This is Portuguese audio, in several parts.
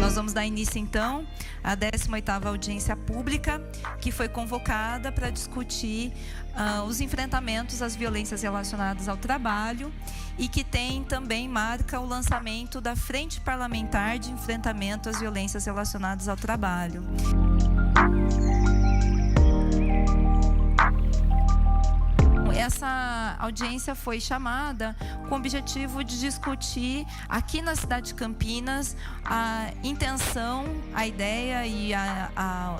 Nós vamos dar início, então, à 18ª audiência pública, que foi convocada para discutir os enfrentamentos às violências relacionadas ao trabalho e que marca o lançamento da Frente Parlamentar de Enfrentamento às Violências Relacionadas ao Trabalho. Essa audiência foi chamada com o objetivo de discutir aqui na cidade de Campinas a intenção, a ideia e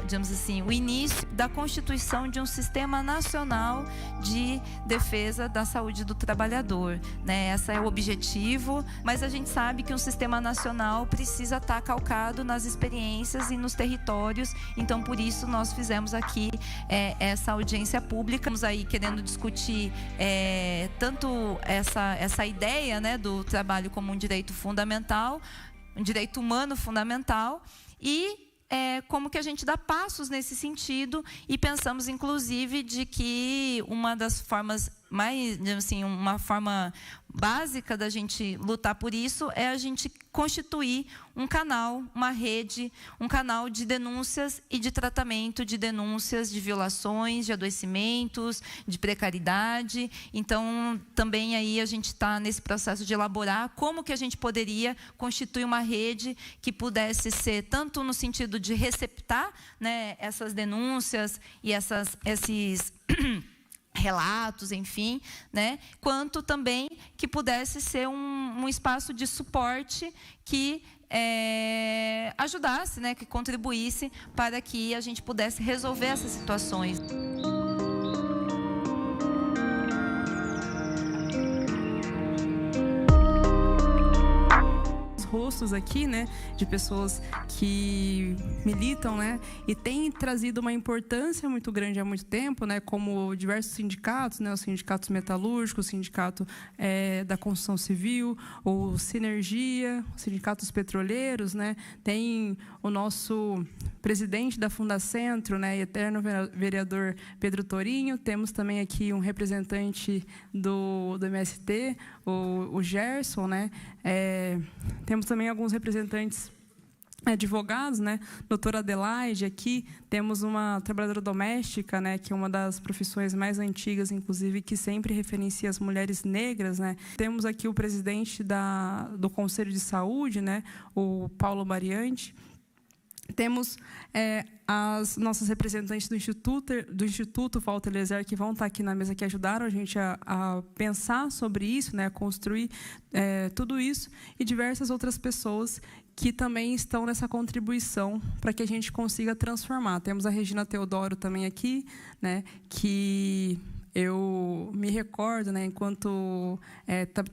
digamos assim, o início da constituição de um sistema nacional de defesa da saúde do trabalhador, né? Esse é o objetivo, mas a gente sabe que um sistema nacional precisa estar calcado nas experiências e nos territórios, então por isso nós fizemos aqui essa audiência pública. Estamos aí querendo discutir tanto essa ideia, né, do trabalho como um direito fundamental, um direito humano fundamental, e como que a gente dá passos nesse sentido, e pensamos inclusive de que uma das formas mais, assim, uma forma básica da gente lutar por isso é a gente constituir um canal, uma rede, um canal de denúncias e de tratamento de denúncias de violações, de adoecimentos, de precariedade. Então, também aí a gente está nesse processo de elaborar como que a gente poderia constituir uma rede que pudesse ser tanto no sentido de receptar, né, essas denúncias e esses relatos, enfim, né? Quanto também que pudesse ser um espaço de suporte que ajudasse, né? Que contribuísse para que a gente pudesse resolver essas situações. Rostos aqui, né, de pessoas que militam, né, e têm trazido uma importância muito grande há muito tempo, né, como diversos sindicatos, né, os sindicatos metalúrgicos, o sindicato da construção civil, o Sinergia, os sindicatos petroleiros, né, tem o nosso presidente da Fundacentro, né, e eterno vereador Pedro Torinho, temos também aqui um representante do MST, o Gerson, né, temos também alguns representantes advogados, né? Doutora Adelaide aqui, temos uma trabalhadora doméstica, né? Que é uma das profissões mais antigas, inclusive, que sempre referencia as mulheres negras, né? Temos aqui o presidente do Conselho de Saúde, né? O Paulo Mariante. Temos as nossas representantes do Instituto Walter Eliezer, que vão estar aqui na mesa, que ajudaram a gente a pensar sobre isso, né, a construir tudo isso, e diversas outras pessoas que também estão nessa contribuição para que a gente consiga transformar. Temos a Regina Teodoro também aqui, né, que eu me recordo, né, enquanto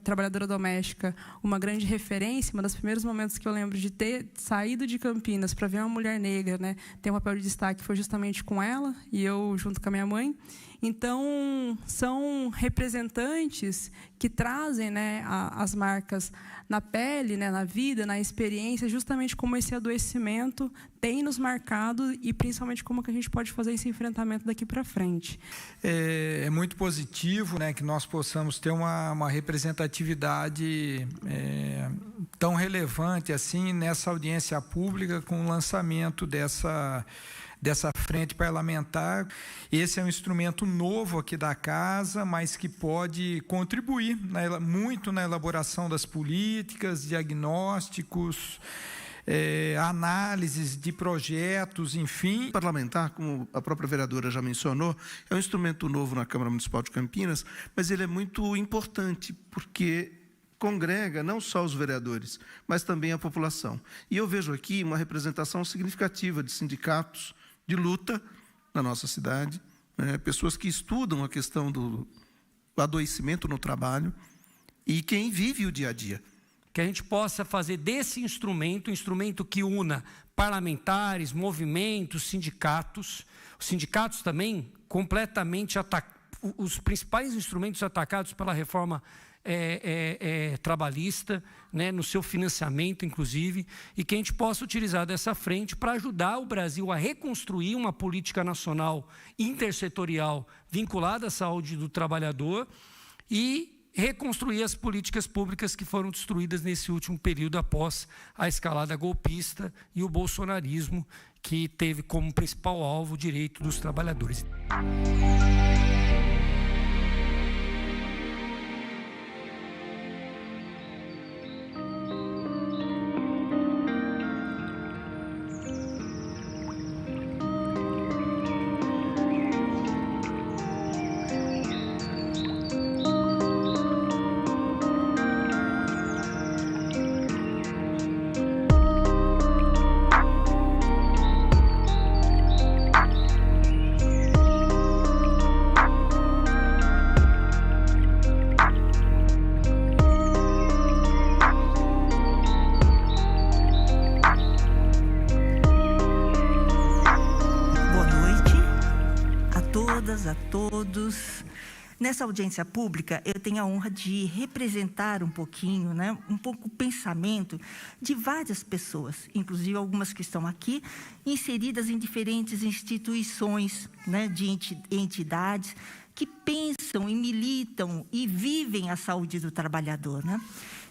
trabalhadora doméstica, uma grande referência, um dos primeiros momentos que eu lembro de ter saído de Campinas para ver uma mulher negra, né, ter um papel de destaque, foi justamente com ela, e eu junto com a minha mãe. Então, são representantes que trazem, né, as marcas na pele, né, na vida, na experiência, justamente como esse adoecimento tem nos marcado e principalmente como que a gente pode fazer esse enfrentamento daqui para frente. É muito positivo, né, que nós possamos ter uma representatividade tão relevante assim nessa audiência pública com o lançamento dessa frente parlamentar. Esse é um instrumento novo aqui da casa, mas que pode contribuir muito na elaboração das políticas, diagnósticos, análises de projetos, enfim. Parlamentar, como a própria vereadora já mencionou, é um instrumento novo na Câmara Municipal de Campinas, mas ele é muito importante, porque congrega não só os vereadores, mas também a população. E eu vejo aqui uma representação significativa de sindicatos de luta na nossa cidade, né? Pessoas que estudam a questão do adoecimento no trabalho e quem vive o dia a dia. Que a gente possa fazer desse instrumento, um instrumento que una parlamentares, movimentos, sindicatos. Os sindicatos também completamente os principais instrumentos atacados pela reforma trabalhista, né, no seu financiamento, inclusive, e que a gente possa utilizar dessa frente para ajudar o Brasil a reconstruir uma política nacional intersetorial vinculada à saúde do trabalhador e reconstruir as políticas públicas que foram destruídas nesse último período após a escalada golpista e o bolsonarismo, que teve como principal alvo o direito dos trabalhadores. A todos. Nessa audiência pública, eu tenho a honra de representar um pouquinho, um pouco o pensamento de várias pessoas, inclusive algumas que estão aqui, inseridas em diferentes instituições, de entidades, que pensam e militam e vivem a saúde do trabalhador,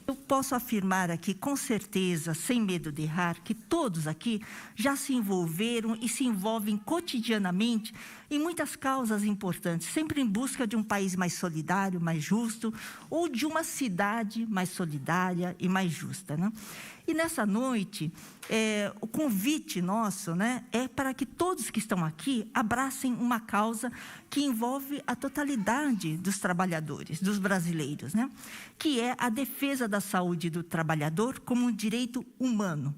Eu posso afirmar aqui, com certeza, sem medo de errar, que todos aqui já se envolveram e se envolvem cotidianamente em muitas causas importantes, sempre em busca de um país mais solidário, mais justo, ou de uma cidade mais solidária e mais justa, E nessa noite, o convite nosso, é para que todos que estão aqui abracem uma causa que envolve a totalidade dos trabalhadores, dos brasileiros, que é a defesa da saúde do trabalhador como um direito humano.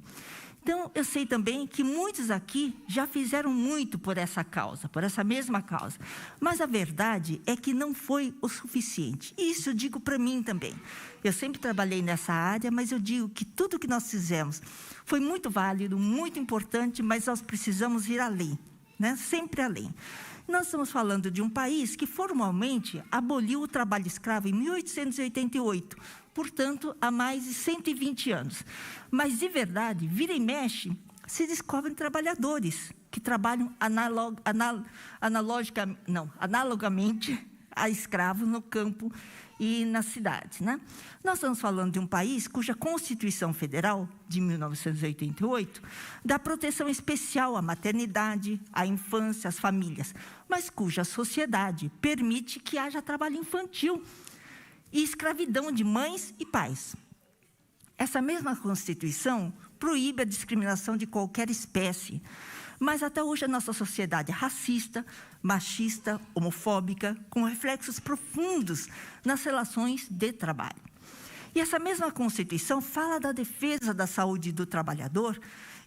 Então, eu sei também que muitos aqui já fizeram muito por essa causa, por essa mesma causa. Mas a verdade é que não foi o suficiente. E isso eu digo para mim também. Eu sempre trabalhei nessa área, mas eu digo que tudo que nós fizemos foi muito válido, muito importante, mas nós precisamos ir além, sempre além. Nós estamos falando de um país que formalmente aboliu o trabalho escravo em 1888, portanto, há mais de 120 anos. Mas, de verdade, vira e mexe, se descobrem trabalhadores que trabalham analogamente a escravos no campo e nas cidades. Nós estamos falando de um país cuja Constituição Federal, de 1988, dá proteção especial à maternidade, à infância, às famílias, mas cuja sociedade permite que haja trabalho infantil e escravidão de mães e pais. Essa mesma Constituição proíbe a discriminação de qualquer espécie, mas até hoje a nossa sociedade é racista, machista, homofóbica, com reflexos profundos nas relações de trabalho. E essa mesma Constituição fala da defesa da saúde do trabalhador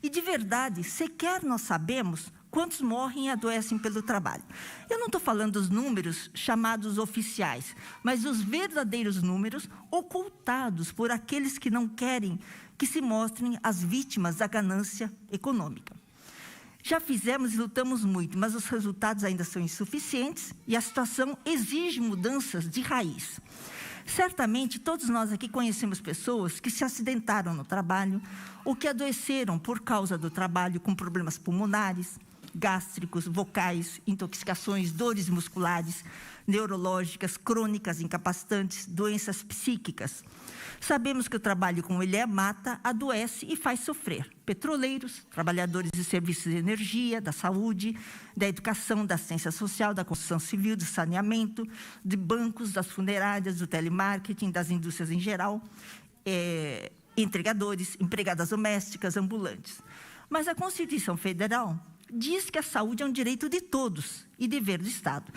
e, de verdade, sequer nós sabemos quantos morrem e adoecem pelo trabalho. Eu não estou falando dos números chamados oficiais, mas dos verdadeiros números ocultados por aqueles que não querem que se mostrem as vítimas da ganância econômica. Já fizemos e lutamos muito, mas os resultados ainda são insuficientes e a situação exige mudanças de raiz. Certamente, todos nós aqui conhecemos pessoas que se acidentaram no trabalho ou que adoeceram por causa do trabalho com problemas pulmonares, gástricos, vocais, intoxicações, dores musculares, neurológicas, crônicas, incapacitantes, doenças psíquicas. Sabemos que o trabalho com ele mata, adoece e faz sofrer petroleiros, trabalhadores de serviços de energia, da saúde, da educação, da assistência social, da construção civil, do saneamento, de bancos, das funerárias, do telemarketing, das indústrias em geral, entregadores, empregadas domésticas, ambulantes. Mas a Constituição Federal diz que a saúde é um direito de todos e dever do Estado,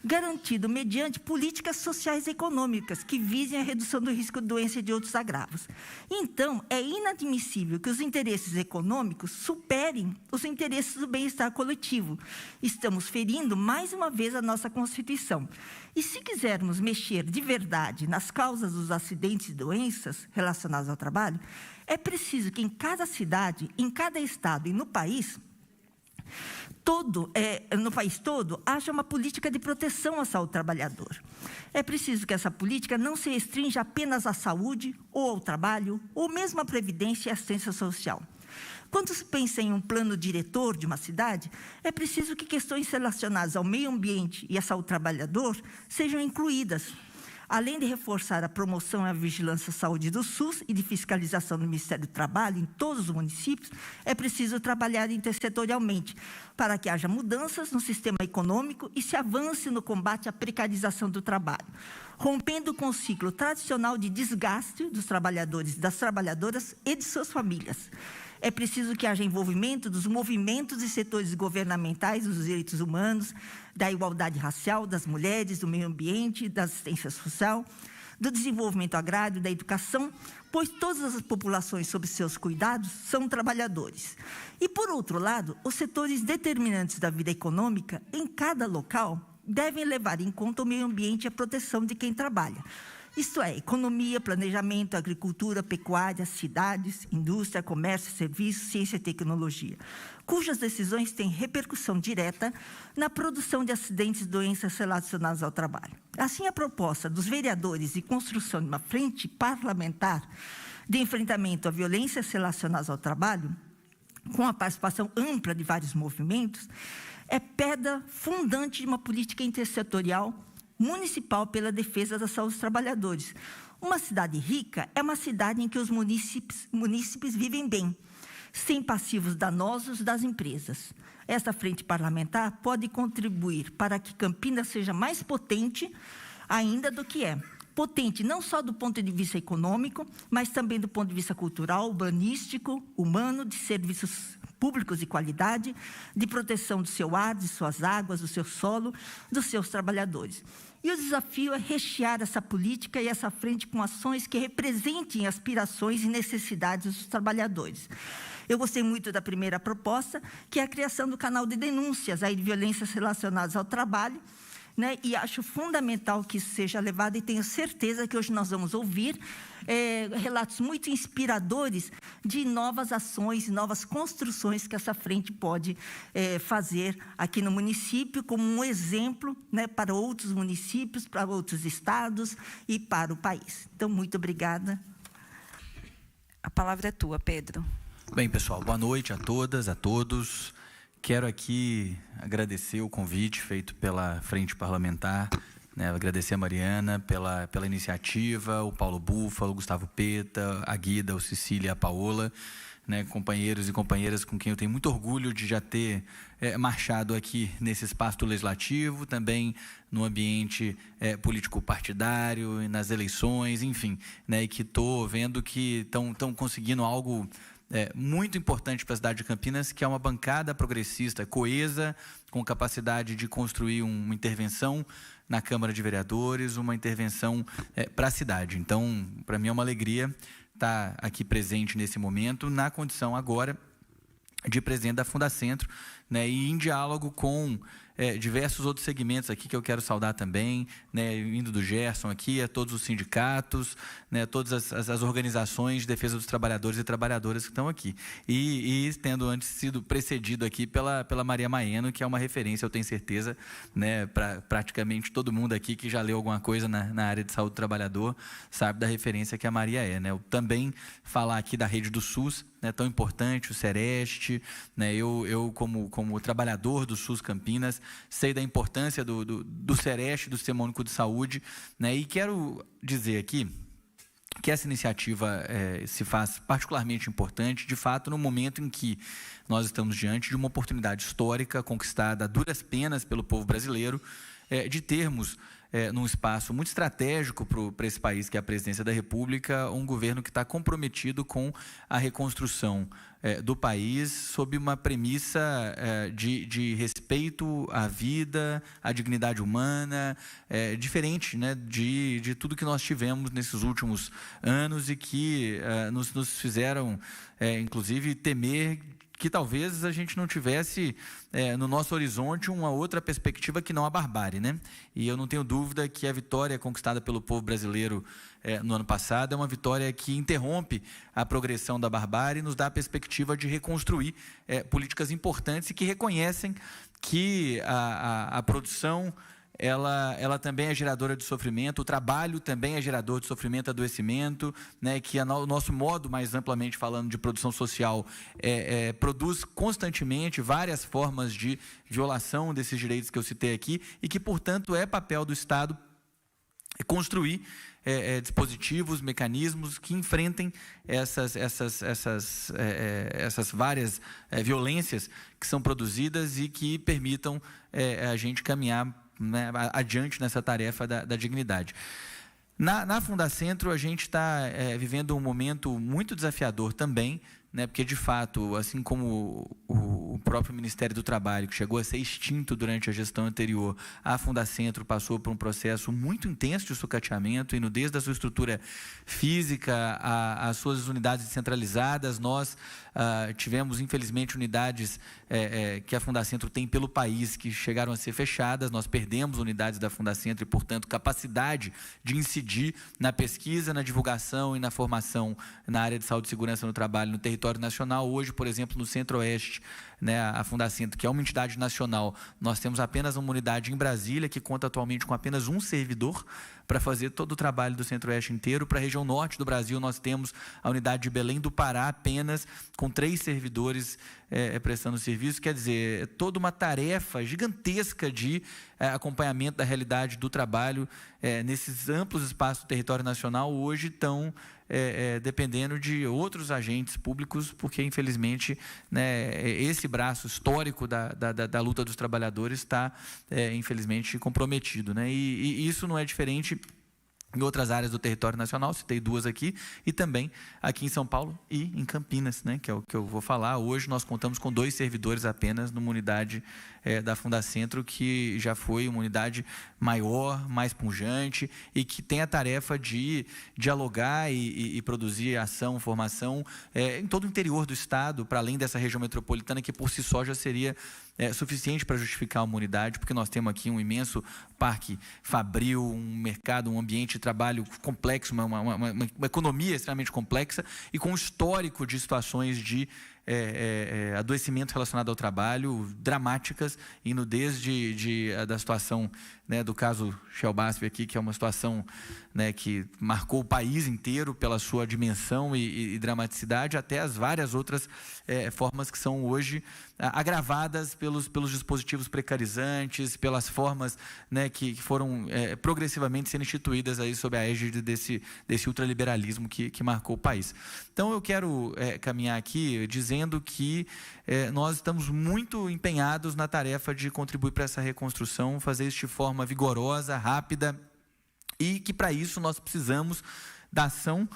garantido mediante políticas sociais e econômicas que visem a redução do risco de doença e de outros agravos. Então, é inadmissível que os interesses econômicos superem os interesses do bem-estar coletivo. Estamos ferindo, mais uma vez, a nossa Constituição. E se quisermos mexer de verdade nas causas dos acidentes e doenças relacionadas ao trabalho, é preciso que em cada cidade, em cada estado e no país todo, haja uma política de proteção à saúde do trabalhador. É preciso que essa política não se restrinja apenas à saúde, ou ao trabalho, ou mesmo à previdência e assistência social. Quando se pensa em um plano diretor de uma cidade, é preciso que questões relacionadas ao meio ambiente e à saúde do trabalhador sejam incluídas. Além de reforçar a promoção e a vigilância à saúde do SUS e de fiscalização do Ministério do Trabalho em todos os municípios, é preciso trabalhar intersetorialmente para que haja mudanças no sistema econômico e se avance no combate à precarização do trabalho, rompendo com o ciclo tradicional de desgaste dos trabalhadores, das trabalhadoras e de suas famílias. É preciso que haja envolvimento dos movimentos e setores governamentais dos direitos humanos, da igualdade racial, das mulheres, do meio ambiente, da assistência social, do desenvolvimento agrário, da educação, pois todas as populações sob seus cuidados são trabalhadores. E, por outro lado, os setores determinantes da vida econômica, em cada local, devem levar em conta o meio ambiente e a proteção de quem trabalha. Isto é, economia, planejamento, agricultura, pecuária, cidades, indústria, comércio, serviços, ciência e tecnologia, cujas decisões têm repercussão direta na produção de acidentes e doenças relacionadas ao trabalho. Assim, a proposta dos vereadores de construção de uma frente parlamentar de enfrentamento à violência relacionada ao trabalho, com a participação ampla de vários movimentos, é pedra fundante de uma política intersetorial municipal pela defesa da saúde dos trabalhadores. Uma cidade rica é uma cidade em que os munícipes vivem bem, sem passivos danosos das empresas. Esta frente parlamentar pode contribuir para que Campinas seja mais potente ainda do que é. Potente não só do ponto de vista econômico, mas também do ponto de vista cultural, urbanístico, humano, de serviços públicos de qualidade, de proteção do seu ar, de suas águas, do seu solo, dos seus trabalhadores. E o desafio é rechear essa política e essa frente com ações que representem aspirações e necessidades dos trabalhadores. Eu gostei muito da primeira proposta, que é a criação do canal de denúncias aí de violências relacionadas ao trabalho, né? E acho fundamental que isso seja levado, e tenho certeza que hoje nós vamos ouvir relatos muito inspiradores de novas ações, novas construções que essa frente pode fazer aqui no município, como um exemplo, né, para outros municípios, para outros estados e para o país. Então, muito obrigada. A palavra é tua, Pedro. Bem, pessoal, boa noite a todas, a todos. Quero aqui agradecer o convite feito pela Frente Parlamentar, né, agradecer a Mariana pela iniciativa, o Paulo Búfalo, o Gustavo Peta, a Guida, o Cecília e a Paola, né, companheiros e companheiras com quem eu tenho muito orgulho de já ter marchado aqui nesse espaço legislativo, também no ambiente político-partidário, e nas eleições, enfim, né, e que estou vendo que estão conseguindo algo muito importante para a cidade de Campinas, que é uma bancada progressista, coesa, com capacidade de construir uma intervenção na Câmara de Vereadores, uma intervenção para a cidade. Então, para mim é uma alegria estar aqui presente nesse momento, na condição agora de presidente da Fundacentro, né, e em diálogo com diversos outros segmentos aqui que eu quero saudar também, né, indo do Gerson aqui, a todos os sindicatos, né, todas as organizações de defesa dos trabalhadores e trabalhadoras que estão aqui. E tendo antes sido precedido aqui pela Maria Maeno, que é uma referência, eu tenho certeza, né, para praticamente todo mundo aqui que já leu alguma coisa na área de saúde do trabalhador, sabe da referência que a Maria é, né. Eu também falar aqui da rede do SUS, né, tão importante, o Sereste, né, eu como trabalhador do SUS Campinas, sei da importância do Sereste, do Sistema Único de Saúde, né, e quero dizer aqui que essa iniciativa se faz particularmente importante, de fato, no momento em que nós estamos diante de uma oportunidade histórica conquistada a duras penas pelo povo brasileiro, de termos, num espaço muito estratégico para esse país, que é a presidência da República, um governo que está comprometido com a reconstrução do país sob uma premissa de respeito à vida, à dignidade humana, diferente, né, de tudo que nós tivemos nesses últimos anos e que nos fizeram, inclusive, temer que talvez a gente não tivesse no nosso horizonte uma outra perspectiva que não a barbárie, né? E eu não tenho dúvida que a vitória conquistada pelo povo brasileiro no ano passado é uma vitória que interrompe a progressão da barbárie e nos dá a perspectiva de reconstruir políticas importantes e que reconhecem que a produção ela também é geradora de sofrimento, o trabalho também é gerador de sofrimento e adoecimento, né, que o nosso modo, mais amplamente falando, de produção social, produz constantemente várias formas de violação desses direitos que eu citei aqui e que, portanto, é papel do Estado construir dispositivos, mecanismos que enfrentem essas várias violências que são produzidas e que permitam a gente caminhar, né, adiante nessa tarefa da dignidade. Na Fundacentro, a gente está vivendo um momento muito desafiador também, né, porque, de fato, assim como o próprio Ministério do Trabalho, que chegou a ser extinto durante a gestão anterior, a Fundacentro passou por um processo muito intenso de sucateamento, indo desde a sua estrutura física às suas unidades descentralizadas. Nós tivemos, infelizmente, unidades que a Fundacentro tem pelo país que chegaram a ser fechadas. Nós perdemos unidades da Fundacentro e, portanto, capacidade de incidir na pesquisa, na divulgação e na formação na área de saúde e segurança no trabalho no território nacional. Hoje, por exemplo, no Centro-Oeste, né, a Fundacentro, que é uma entidade nacional, nós temos apenas uma unidade em Brasília, que conta atualmente com apenas um servidor para fazer todo o trabalho do Centro-Oeste inteiro. Para a região norte do Brasil, nós temos a unidade de Belém do Pará, apenas com 3 servidores prestando serviço. Quer dizer, toda uma tarefa gigantesca de acompanhamento da realidade do trabalho nesses amplos espaços do território nacional, hoje estão dependendo de outros agentes públicos, porque, infelizmente, né, esse braço histórico da luta dos trabalhadores está, infelizmente, comprometido, né? E isso não é diferente em outras áreas do território nacional, citei 2 aqui, e também aqui em São Paulo e em Campinas, né, que é o que eu vou falar. Hoje nós contamos com 2 servidores apenas numa unidade da Fundacentro, que já foi uma unidade maior, mais pujante, e que tem a tarefa de dialogar e produzir ação, formação em todo o interior do estado, para além dessa região metropolitana, que por si só já seria suficiente para justificar uma unidade, porque nós temos aqui um imenso parque fabril, um mercado, um ambiente de trabalho complexo, uma economia extremamente complexa e com um histórico de situações de adoecimento relacionado ao trabalho dramáticas, indo desde da situação, né, do caso Shell Basf aqui, que é uma situação, né, que marcou o país inteiro pela sua dimensão e dramaticidade, até as várias outras formas que são hoje agravadas pelos dispositivos precarizantes, pelas formas, né, que foram progressivamente sendo instituídas aí sob a égide desse ultraliberalismo que marcou o país. Então, eu quero caminhar aqui dizendo que nós estamos muito empenhados na tarefa de contribuir para essa reconstrução, fazer isso de forma vigorosa, rápida, e que, para isso, nós precisamos da ação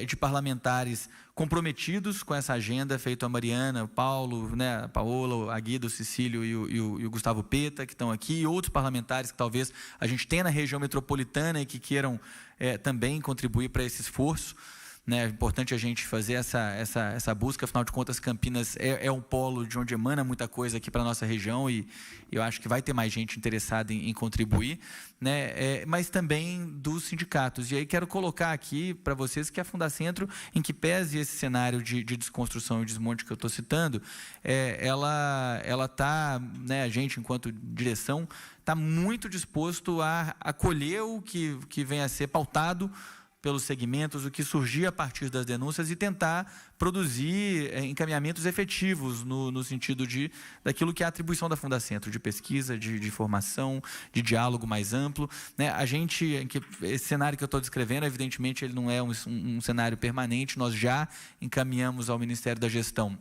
de parlamentares comprometidos com essa agenda, feito a Mariana, o Paulo, né, a Paola, a Guida, o Cecílio e o Gustavo Peta, que estão aqui, e outros parlamentares que talvez a gente tenha na região metropolitana e que queiram também contribuir para esse esforço. Né, é importante a gente fazer essa busca, afinal de contas, Campinas é um polo de onde emana muita coisa aqui para a nossa região, e eu acho que vai ter mais gente interessada em contribuir, né, mas também dos sindicatos. E aí quero colocar aqui para vocês que a Fundacentro, em que pese esse cenário de desconstrução e desmonte que eu estou citando, ela está, né, a gente, enquanto direção, está muito disposto a acolher o que vem a ser pautado pelos segmentos, o que surgia a partir das denúncias, e tentar produzir encaminhamentos efetivos no sentido daquilo que é a atribuição da Fundacentro, de pesquisa, de formação, de diálogo mais amplo, né? Esse cenário que eu estou descrevendo, evidentemente, ele não é um cenário permanente. Nós já encaminhamos ao Ministério da Gestão,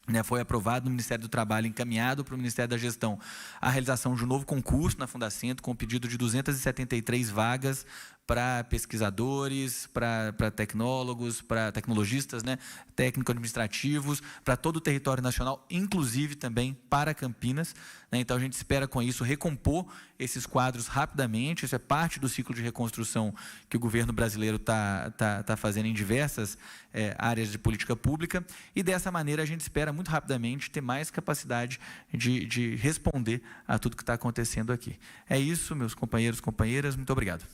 né, foi aprovado no Ministério do Trabalho, encaminhado para o Ministério da Gestão, a realização de um novo concurso na Fundacentro, com pedido de 273 vagas para pesquisadores, para tecnólogos, para tecnologistas, né, técnico-administrativos, para todo o território nacional, inclusive também para Campinas, né? Então, a gente espera, com isso, recompor esses quadros rapidamente. Isso é parte do ciclo de reconstrução que o governo brasileiro está fazendo em diversas áreas de política pública, e dessa maneira a gente espera muito rapidamente ter mais capacidade de responder a tudo que está acontecendo aqui. É isso, meus companheiros e companheiras, muito obrigado.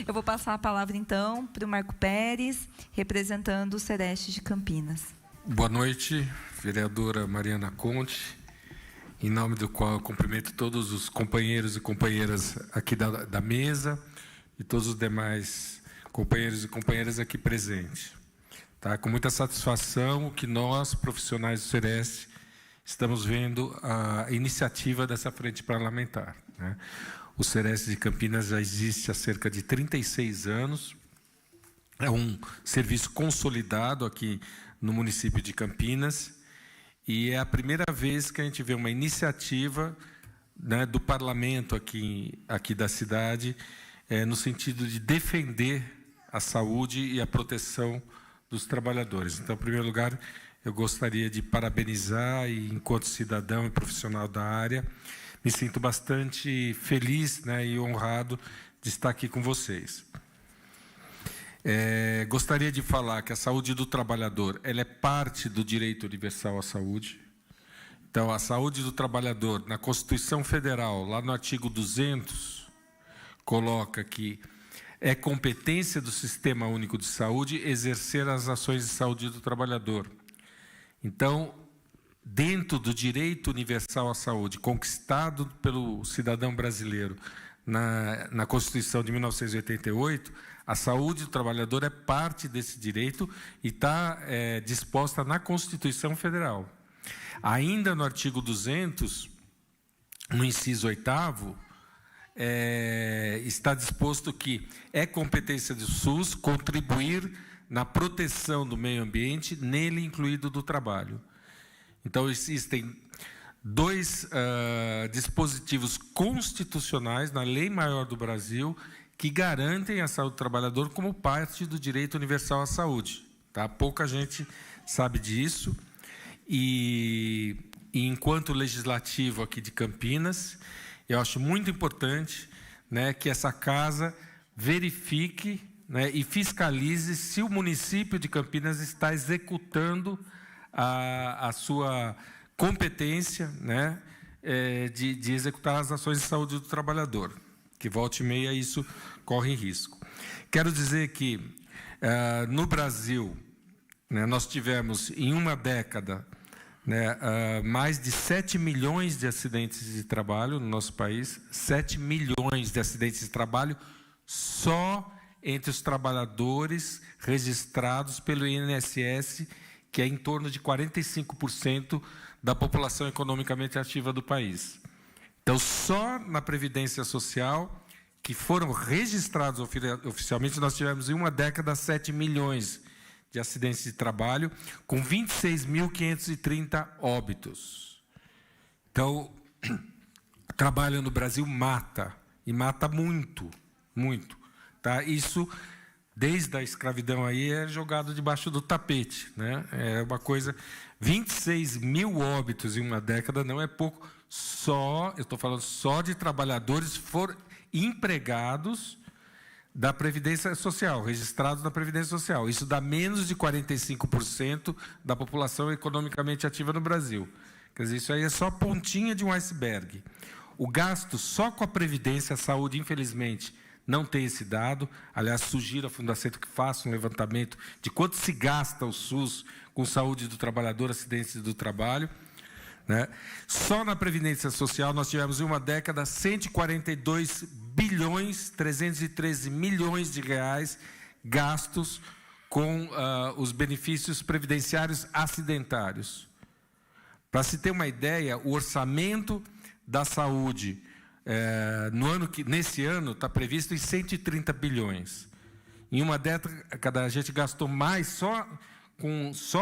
Eu vou passar a palavra, então, para o Marco Pérez, representando o Sereste de Campinas. Boa noite, vereadora Mariana Conte, em nome do qual eu cumprimento todos os companheiros e companheiras aqui da mesa e todos os demais companheiros e companheiras aqui presentes. Tá? Com muita satisfação que nós, profissionais do Sereste, estamos vendo a iniciativa dessa frente parlamentar, né? O Sereste de Campinas já existe há cerca de 36 anos. É um serviço consolidado aqui no município de Campinas. E é a primeira vez que a gente vê uma iniciativa, né, do parlamento aqui da cidade, no sentido de defender a saúde e a proteção dos trabalhadores. Então, em primeiro lugar, eu gostaria de parabenizar, e enquanto cidadão e profissional da área, me sinto bastante feliz, né, e honrado de estar aqui com vocês. Gostaria de falar que a saúde do trabalhador, ela é parte do direito universal à saúde. Então, a saúde do trabalhador, na Constituição Federal, lá no artigo 200, coloca que é competência do Sistema Único de Saúde exercer as ações de saúde do trabalhador. Então, dentro do direito universal à saúde, conquistado pelo cidadão brasileiro na Constituição de 1988, a saúde do trabalhador é parte desse direito e está disposta na Constituição Federal. Ainda no artigo 200, no inciso 8º, está disposto que é competência do SUS contribuir na proteção do meio ambiente, nele incluído do trabalho. Então, existem dois dispositivos constitucionais na Lei Maior do Brasil que garantem a saúde do trabalhador como parte do direito universal à saúde. Tá? Pouca gente sabe disso. E enquanto legislativo aqui de Campinas, eu acho muito importante, né, que essa casa verifique, né, e fiscalize se o município de Campinas está executando a sua competência, né, de executar as ações de saúde do trabalhador, que volta e meia isso corre risco. Quero dizer que no Brasil, né, nós tivemos em uma década, né, mais de 7 milhões de acidentes de trabalho no nosso país, 7 milhões de acidentes de trabalho só entre os trabalhadores registrados pelo INSS, que é em torno de 45% da população economicamente ativa do país. Então, só na Previdência Social, que foram registrados oficialmente, nós tivemos em uma década 7 milhões de acidentes de trabalho, com 26.530 óbitos. Então, o trabalho no Brasil mata, e mata muito, muito. Tá? Isso, desde a escravidão aí, é jogado debaixo do tapete, né? É uma coisa... 26 mil óbitos em uma década não é pouco. Eu estou falando só de trabalhadores empregados da Previdência Social, registrados na Previdência Social. Isso dá menos de 45% da população economicamente ativa no Brasil. Quer dizer, isso aí é só a pontinha de um iceberg. O gasto só com a Previdência, a saúde, infelizmente, não tem esse dado. Aliás, sugiro à Fundacentro que faça um levantamento de quanto se gasta o SUS com saúde do trabalhador, acidentes do trabalho. Né? Só na Previdência Social nós tivemos em uma década 142 bilhões, 313 milhões de reais gastos com os benefícios previdenciários acidentários. Para se ter uma ideia, o orçamento da saúde nesse ano está previsto em 130 bilhões. Em uma década a gente gastou mais só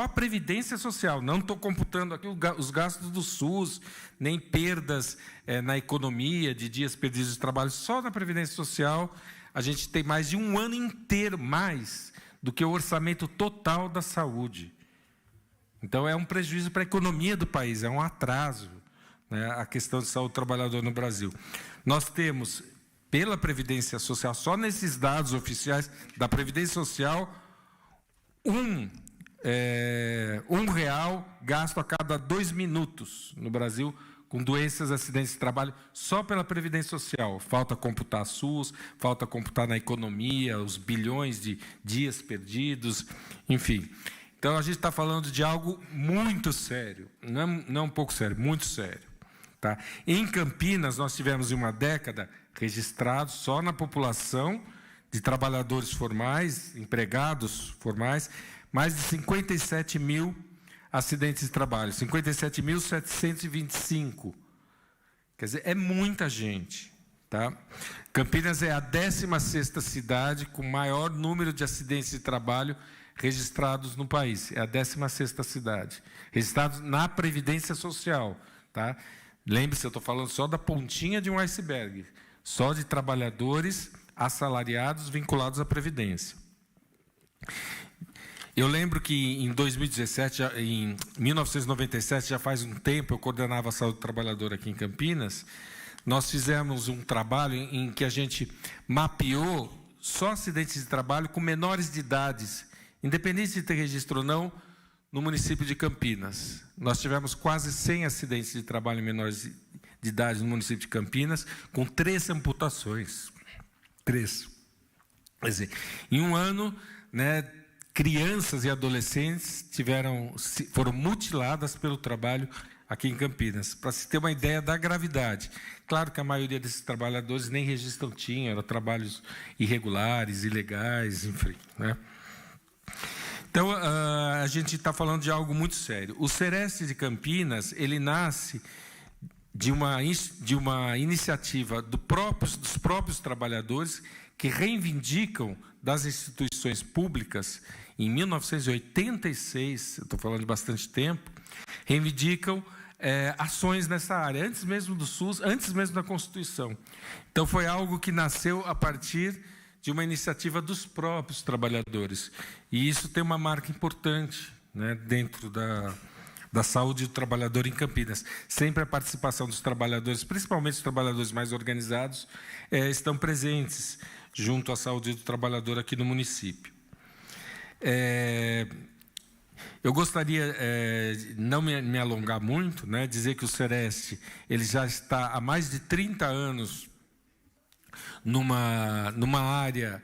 a Previdência Social. Não estou computando aqui os gastos do SUS, nem perdas na economia de dias perdidos de trabalho. Só na Previdência Social a gente tem mais de um ano inteiro mais do que o orçamento total da saúde. Então, é um prejuízo para a economia do país, é um atraso, né, a questão de saúde do trabalhador no Brasil. Nós temos, pela Previdência Social, só nesses dados oficiais da Previdência Social, R$1 gasto a cada 2 minutos no Brasil com doenças, acidentes de trabalho, só pela Previdência Social. Falta computar SUS, falta computar na economia, os bilhões de dias perdidos, enfim. Então, a gente está falando de algo muito sério, não um pouco sério, muito sério. Tá? Em Campinas, nós tivemos em uma década registrados só na população de trabalhadores formais, empregados formais, mais de 57 mil acidentes de trabalho, 57.725. Quer dizer, é muita gente. Tá? Campinas é a 16ª cidade com maior número de acidentes de trabalho registrados no país. É a 16ª cidade. Registrados na Previdência Social. Tá? Lembre-se, eu estou falando só da pontinha de um iceberg. Só de trabalhadores assalariados vinculados à Previdência. Eu lembro que em 2017, em 1997, já faz um tempo, eu coordenava a saúde do trabalhador aqui em Campinas. Nós fizemos um trabalho em que a gente mapeou só acidentes de trabalho com menores de idades, independente de ter registro ou não, no município de Campinas. Nós tivemos quase 100 acidentes de trabalho em menores de idade no município de Campinas, com 3 amputações. 3. Quer dizer, em um ano, né, crianças e adolescentes foram mutiladas pelo trabalho aqui em Campinas, para se ter uma ideia da gravidade. Claro que a maioria desses trabalhadores nem registro tinha, eram trabalhos irregulares, ilegais, enfim. Né? Então, a gente está falando de algo muito sério. O Sereste de Campinas, ele nasce de uma iniciativa dos próprios trabalhadores que reivindicam das instituições públicas, em 1986, eu estou falando de bastante tempo, reivindicam ações nessa área, antes mesmo do SUS, antes mesmo da Constituição. Então, foi algo que nasceu a partir de uma iniciativa dos próprios trabalhadores. E isso tem uma marca importante, né, dentro da saúde do trabalhador em Campinas. Sempre a participação dos trabalhadores, principalmente os trabalhadores mais organizados, estão presentes junto à saúde do trabalhador aqui no município. Eu gostaria, não me alongar muito, né, dizer que o Sereste ele já está há mais de 30 anos numa área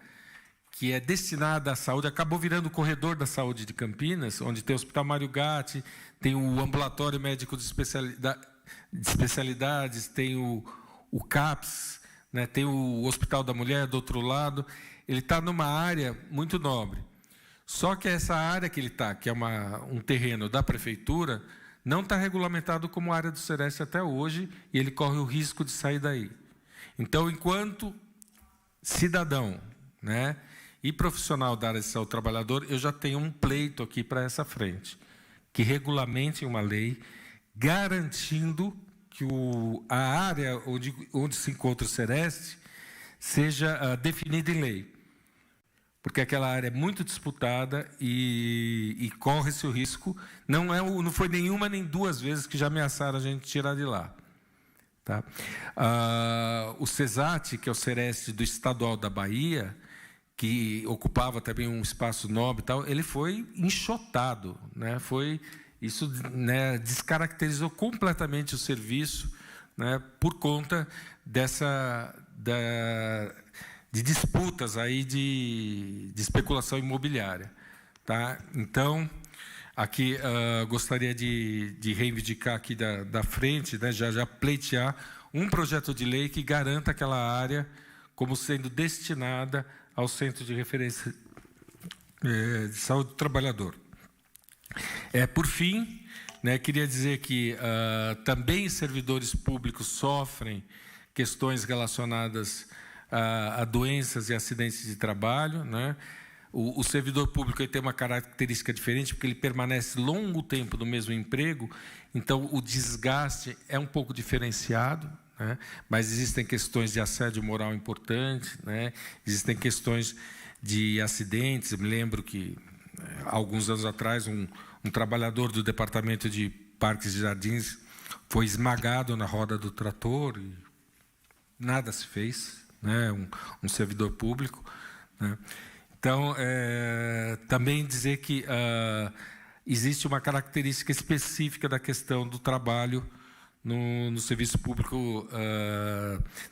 que é destinada à saúde, acabou virando o corredor da saúde de Campinas, onde tem o Hospital Mário Gatti, tem o ambulatório médico de especialidades, tem o CAPS, né, tem o Hospital da Mulher do outro lado. Ele está numa área muito nobre. Só que essa área que ele está, que é um terreno da prefeitura, não está regulamentado como área do Sereste até hoje, e ele corre o risco de sair daí. Então, enquanto cidadão, né, e profissional da área de saúde trabalhador, eu já tenho um pleito aqui para essa frente, que regulamente uma lei garantindo que a área onde se encontra o Sereste seja definida em lei. Porque aquela área é muito disputada e corre-se o risco. Não foi nenhuma nem duas vezes que já ameaçaram a gente tirar de lá. Tá? O CESAT, que é o Sereste do Estadual da Bahia, que ocupava também um espaço nobre e tal, ele foi enxotado, né? Isso, né, descaracterizou completamente o serviço, né, por conta de disputas aí de especulação imobiliária. Tá? Então, aqui gostaria de reivindicar aqui da frente, né, já pleitear um projeto de lei que garanta aquela área como sendo destinada ao Centro de Referência de Saúde do Trabalhador. Por fim, né, queria dizer que também servidores públicos sofrem questões relacionadas a doenças e acidentes de trabalho, né? O servidor público ele tem uma característica diferente, porque ele permanece longo tempo no mesmo emprego, então o desgaste é um pouco diferenciado, né? Mas existem questões de assédio moral importantes, né? Existem questões de acidentes. Eu me lembro que, alguns anos atrás, um trabalhador do Departamento de Parques e Jardins foi esmagado na roda do trator e nada se fez, né? Um servidor público, né? Então, também dizer que existe uma característica específica da questão do trabalho no serviço público,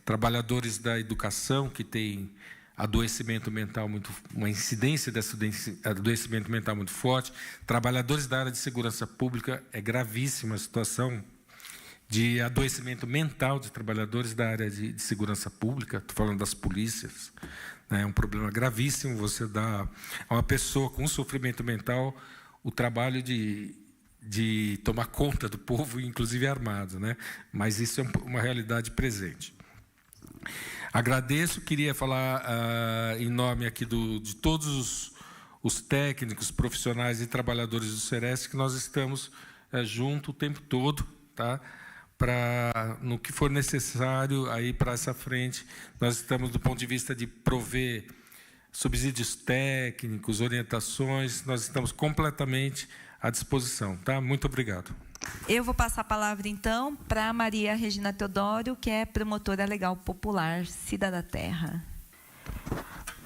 trabalhadores da educação que têm adoecimento mental uma incidência de adoecimento mental muito forte, trabalhadores da área de segurança pública, é gravíssima a situação de adoecimento mental de trabalhadores da área de segurança pública, estou falando das polícias, né? É um problema gravíssimo você dar a uma pessoa com sofrimento mental o trabalho de tomar conta do povo, inclusive armado, né? Mas isso é uma realidade presente. Agradeço, queria falar em nome aqui de todos os técnicos, profissionais e trabalhadores do Seresc, que nós estamos junto o tempo todo, tá? No que for necessário aí para essa frente, nós estamos do ponto de vista de prover subsídios técnicos, orientações, nós estamos completamente à disposição, tá? Muito obrigado. Eu vou passar a palavra, então, para Maria Regina Teodoro, que é promotora legal popular, Cidadã da Terra.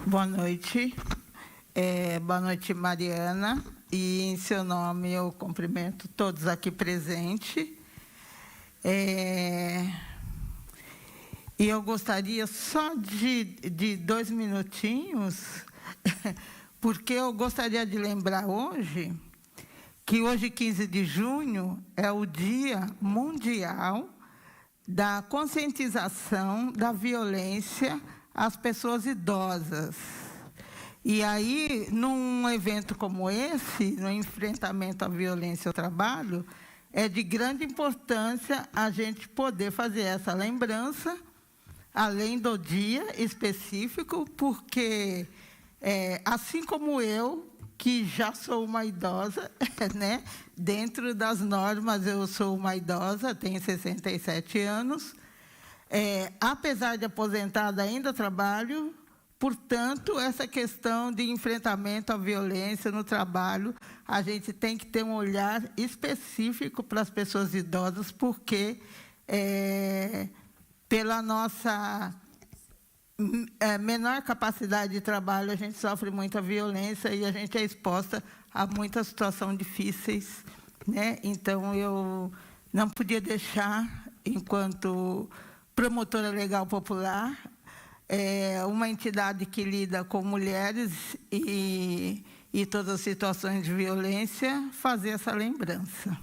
Boa noite. Boa noite, Mariana. E, em seu nome, eu cumprimento todos aqui presentes. E eu gostaria só de 2 minutinhos, porque eu gostaria de lembrar hoje, que hoje, 15 de junho, é o Dia Mundial da Conscientização da Violência às Pessoas Idosas. E aí, num evento como esse, no enfrentamento à violência ao trabalho, é de grande importância a gente poder fazer essa lembrança, além do dia específico, porque, assim como eu, que já sou uma idosa, né? Dentro das normas, eu sou uma idosa, tenho 67 anos. Apesar de aposentada, ainda trabalho. Portanto, essa questão de enfrentamento à violência no trabalho, a gente tem que ter um olhar específico para as pessoas idosas, porque, pela nossa menor capacidade de trabalho, a gente sofre muita violência e a gente é exposta a muitas situações difíceis, né? Então, eu não podia deixar, enquanto promotora legal popular, uma entidade que lida com mulheres e todas as situações de violência, fazer essa lembrança.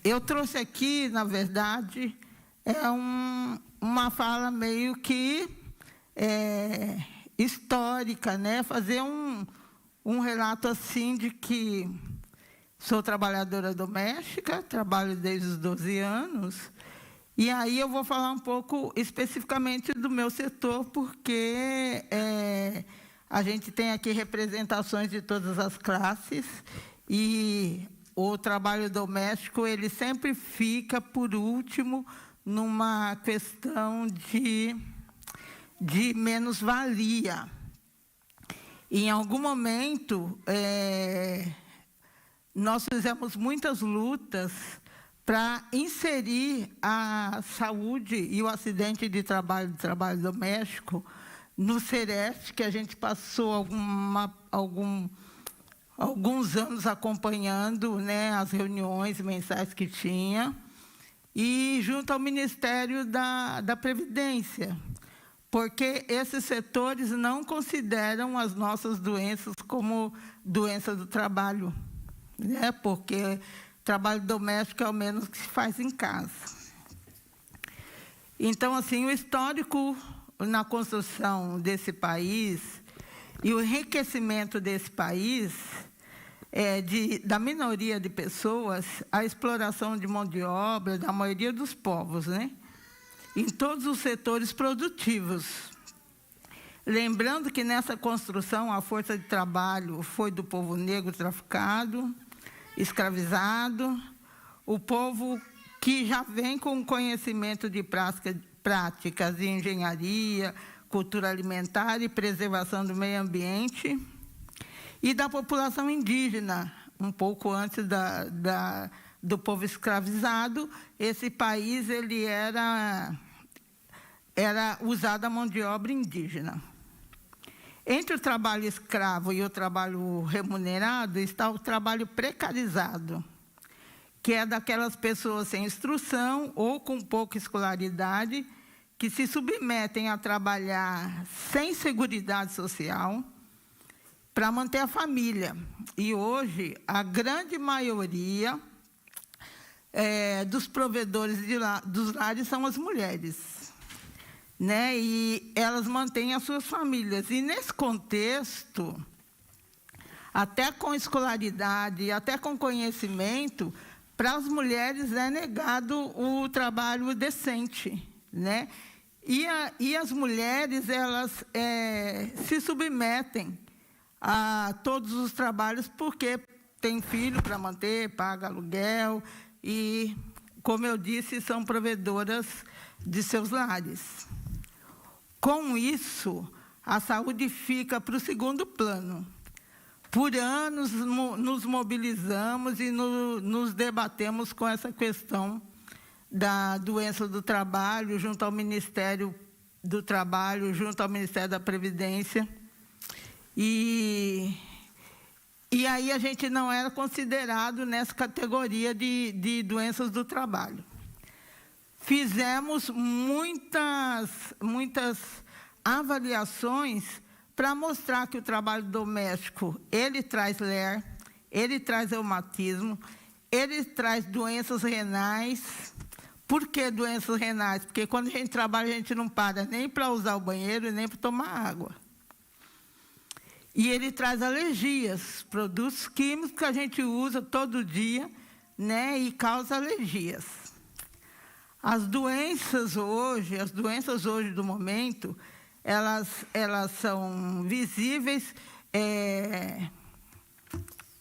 Eu trouxe aqui, na verdade, uma fala meio que histórica, né? Fazer um relato assim de que sou trabalhadora doméstica, trabalho desde os 12 anos, e aí eu vou falar um pouco especificamente do meu setor, porque a gente tem aqui representações de todas as classes, e o trabalho doméstico ele sempre fica por último numa questão de menos-valia. Em algum momento, nós fizemos muitas lutas para inserir a saúde e o acidente de trabalho doméstico no Seresc, que a gente passou alguns anos acompanhando, né, as reuniões mensais que tinha, e junto ao Ministério da Previdência, porque esses setores não consideram as nossas doenças como doença do trabalho, né? Porque trabalho doméstico é o menos que se faz em casa. Então, assim, o histórico na construção desse país e o enriquecimento desse país da minoria de pessoas, a exploração de mão de obra da maioria dos povos, né? Em todos os setores produtivos. Lembrando que nessa construção a força de trabalho foi do povo negro traficado, escravizado, o povo que já vem com conhecimento de práticas de engenharia, cultura alimentar e preservação do meio ambiente, e da população indígena, um pouco antes do povo escravizado. Esse país ele era usada a mão de obra indígena. Entre o trabalho escravo e o trabalho remunerado está o trabalho precarizado, que é daquelas pessoas sem instrução ou com pouca escolaridade, que se submetem a trabalhar sem seguridade social para manter a família. E hoje, a grande maioria dos provedores dos lares são as mulheres, né? E elas mantêm as suas famílias. E, nesse contexto, até com escolaridade, até com conhecimento, para as mulheres é negado o trabalho decente, né? E as mulheres, elas se submetem a todos os trabalhos porque tem filho para manter, paga aluguel e, como eu disse, são provedoras de seus lares. Com isso, a saúde fica para o segundo plano. Por anos nos mobilizamos e nos debatemos com essa questão da doença do trabalho, junto ao Ministério do Trabalho, junto ao Ministério da Previdência. E aí a gente não era considerado nessa categoria de doenças do trabalho. Fizemos muitas avaliações para mostrar que o trabalho doméstico, ele traz LER, ele traz reumatismo, ele traz doenças renais. Por que doenças renais? Porque quando a gente trabalha, a gente não para nem para usar o banheiro, nem para tomar água. E ele traz alergias, produtos químicos que a gente usa todo dia, né, e causa alergias. As doenças hoje do momento, elas são visíveis,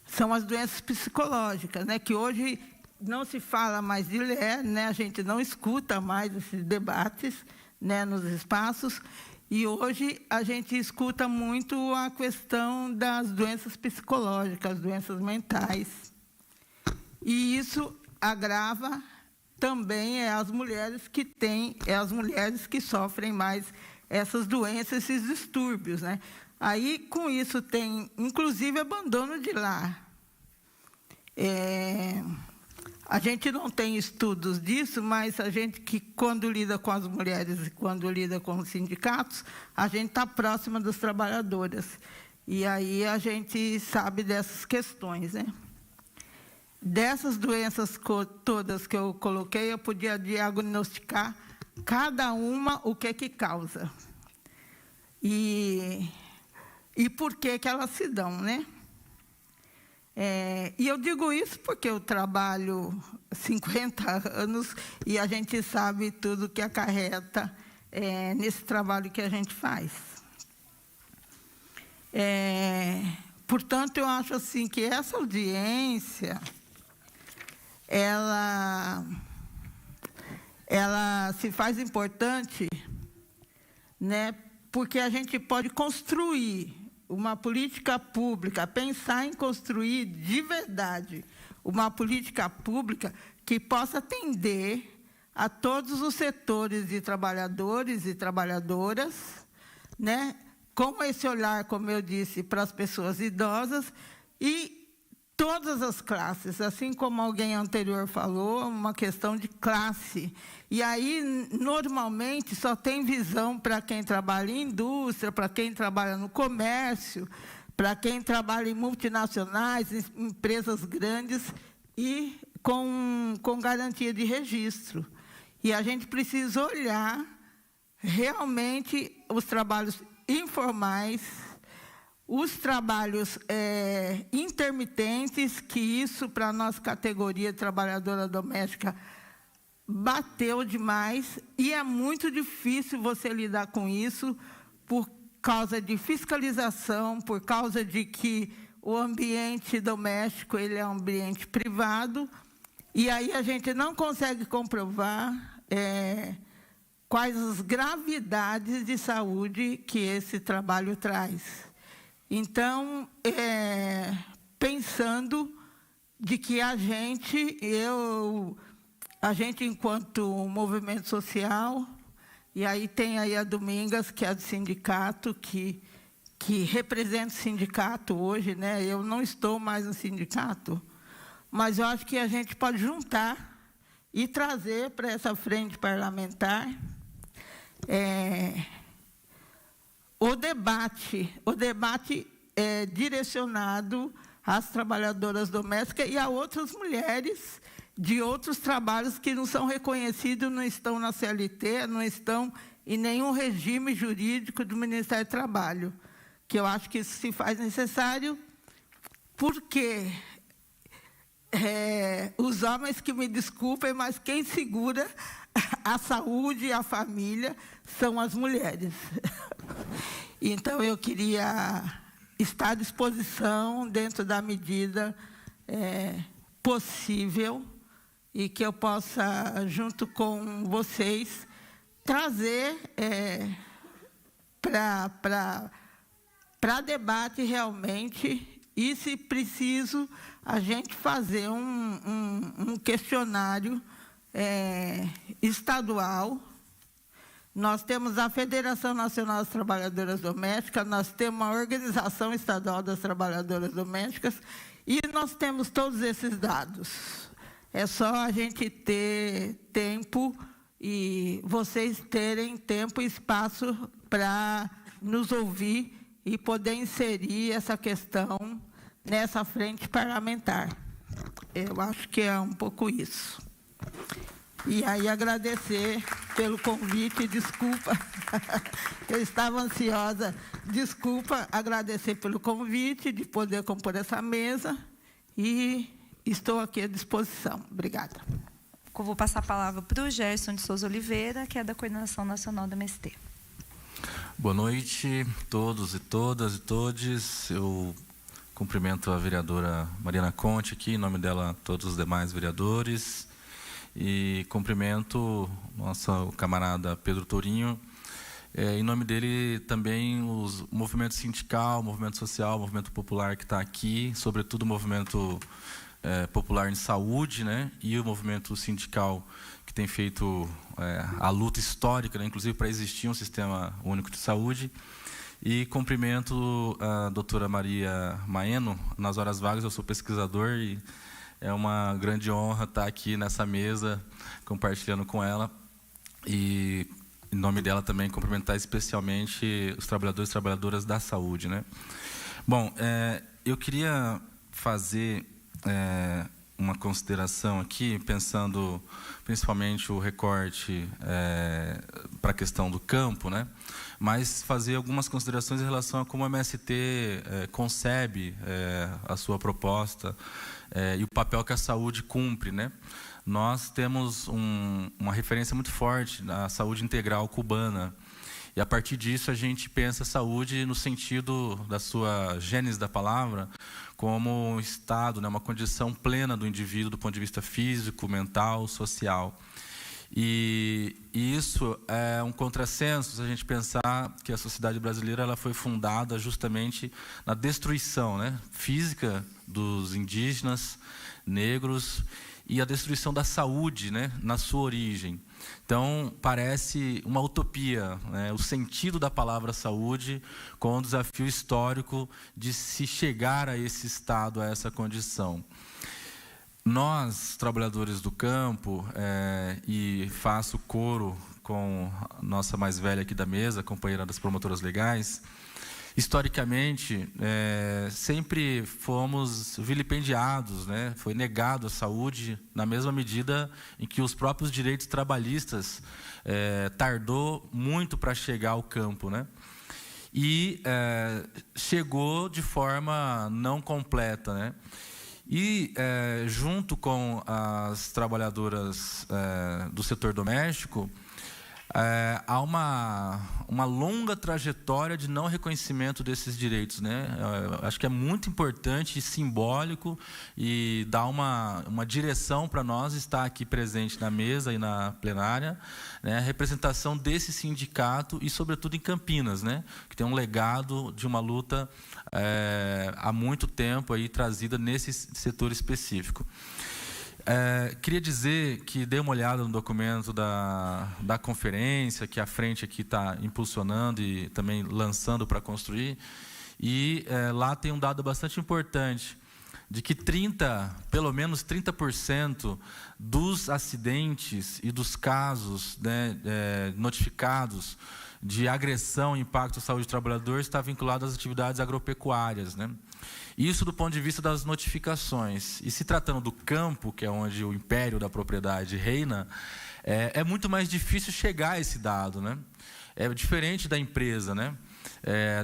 são as doenças psicológicas, né, que hoje não se fala mais de LER, né, a gente não escuta mais esses debates, né, nos espaços. E hoje a gente escuta muito a questão das doenças psicológicas, doenças mentais. E isso agrava também as mulheres que sofrem mais essas doenças, esses distúrbios, né? Aí, com isso, tem, inclusive, abandono de lar. A gente não tem estudos disso, mas a gente que, quando lida com as mulheres e quando lida com os sindicatos, a gente está próxima das trabalhadoras. E aí a gente sabe dessas questões, né? Dessas doenças todas que eu coloquei, eu podia diagnosticar cada uma o que causa. E por que elas se dão, né? E eu digo isso porque eu trabalho 50 anos e a gente sabe tudo que acarreta nesse trabalho que a gente faz. Portanto, eu acho assim que essa audiência, ela se faz importante, né, porque a gente pode construir uma política pública, pensar em construir de verdade uma política pública que possa atender a todos os setores de trabalhadores e trabalhadoras, né? Com esse olhar, como eu disse, para as pessoas idosas e todas as classes, assim como alguém anterior falou, uma questão de classe. E aí, normalmente, só tem visão para quem trabalha em indústria, para quem trabalha no comércio, para quem trabalha em multinacionais, em empresas grandes e com garantia de registro. E a gente precisa olhar realmente os trabalhos informais, os trabalhos intermitentes, que isso, para a nossa categoria de trabalhadora doméstica, bateu demais, e é muito difícil você lidar com isso por causa de fiscalização, por causa de que o ambiente doméstico ele é um ambiente privado, e aí a gente não consegue comprovar quais as gravidades de saúde que esse trabalho traz. Então, pensando de que a gente, enquanto movimento social, e aí tem aí a Domingas, que é do sindicato, que representa o sindicato hoje, né? Eu não estou mais no sindicato, mas eu acho que a gente pode juntar e trazer para essa frente parlamentar o debate é direcionado às trabalhadoras domésticas e a outras mulheres de outros trabalhos que não são reconhecidos, não estão na CLT, não estão em nenhum regime jurídico do Ministério do Trabalho, que eu acho que isso se faz necessário, porque os homens que me desculpem, mas quem segura a saúde e a família são as mulheres. Então, eu queria estar à disposição, dentro da medida possível, e que eu possa, junto com vocês, trazer para debate realmente, e, se preciso, a gente fazer um questionário estadual. Nós temos a Federação Nacional das Trabalhadoras Domésticas, nós temos a Organização Estadual das Trabalhadoras Domésticas, e nós temos todos esses dados. É só a gente ter tempo e vocês terem tempo e espaço para nos ouvir e poder inserir essa questão nessa frente parlamentar. Eu acho que é um pouco isso. E aí agradecer pelo convite, desculpa, eu estava ansiosa, desculpa, agradecer pelo convite de poder compor essa mesa e estou aqui à disposição. Obrigada. Eu vou passar a palavra para o Gerson de Souza Oliveira, que é da Coordenação Nacional do MST. Boa noite a todos e todas e todes. Eu cumprimento a vereadora Mariana Conte aqui, em nome dela, todos os demais vereadores. E cumprimento o camarada Pedro Tourinho, em nome dele também o movimento sindical, o movimento social, o movimento popular que está aqui, sobretudo o movimento popular em saúde, né, e o movimento sindical que tem feito a luta histórica, né, inclusive para existir um sistema único de saúde. E cumprimento a doutora Maria Maeno. Nas horas vagas eu sou pesquisador e é uma grande honra estar aqui nessa mesa, compartilhando com ela. E, em nome dela, também cumprimentar especialmente os trabalhadores e trabalhadoras da saúde, né? Bom, eu queria fazer uma consideração aqui, pensando principalmente o recorte para a questão do campo, né? Mas fazer algumas considerações em relação a como o MST concebe a sua proposta, e o papel que a saúde cumpre, né? Nós temos uma referência muito forte na saúde integral cubana, e a partir disso a gente pensa a saúde no sentido da sua gênese da palavra, como um estado, né, uma condição plena do indivíduo do ponto de vista físico, mental, social. E isso é um contrassenso se a gente pensar que a sociedade brasileira ela foi fundada justamente na destruição, né, física dos indígenas, negros, e a destruição da saúde, né, na sua origem. Então, parece uma utopia, né, o sentido da palavra saúde com o desafio histórico de se chegar a esse estado, a essa condição. Nós, trabalhadores do campo, e faço coro com a nossa mais velha aqui da mesa, companheira das promotoras legais, historicamente, sempre fomos vilipendiados, né? Foi negado a saúde na mesma medida em que os próprios direitos trabalhistas tardou muito para chegar ao campo, né? E chegou de forma não completa, né? E, junto com as trabalhadoras do setor doméstico, há uma longa trajetória de não reconhecimento desses direitos, né? Acho que é muito importante e simbólico e dá uma direção para nós estar aqui presente na mesa e na plenária, né? A representação desse sindicato e, sobretudo, em Campinas, né? Que tem um legado de uma luta há muito tempo aí trazida nesse setor específico. Queria dizer que dei uma olhada no documento da conferência, que a frente aqui está impulsionando e também lançando para construir, e lá tem um dado bastante importante, de que pelo menos 30% dos acidentes e dos casos, né, notificados de agressão e impacto à saúde do trabalhador está vinculado às atividades agropecuárias, né? Isso do ponto de vista das notificações. E se tratando do campo, que é onde o império da propriedade reina, é muito mais difícil chegar a esse dado, né? É diferente da empresa, né?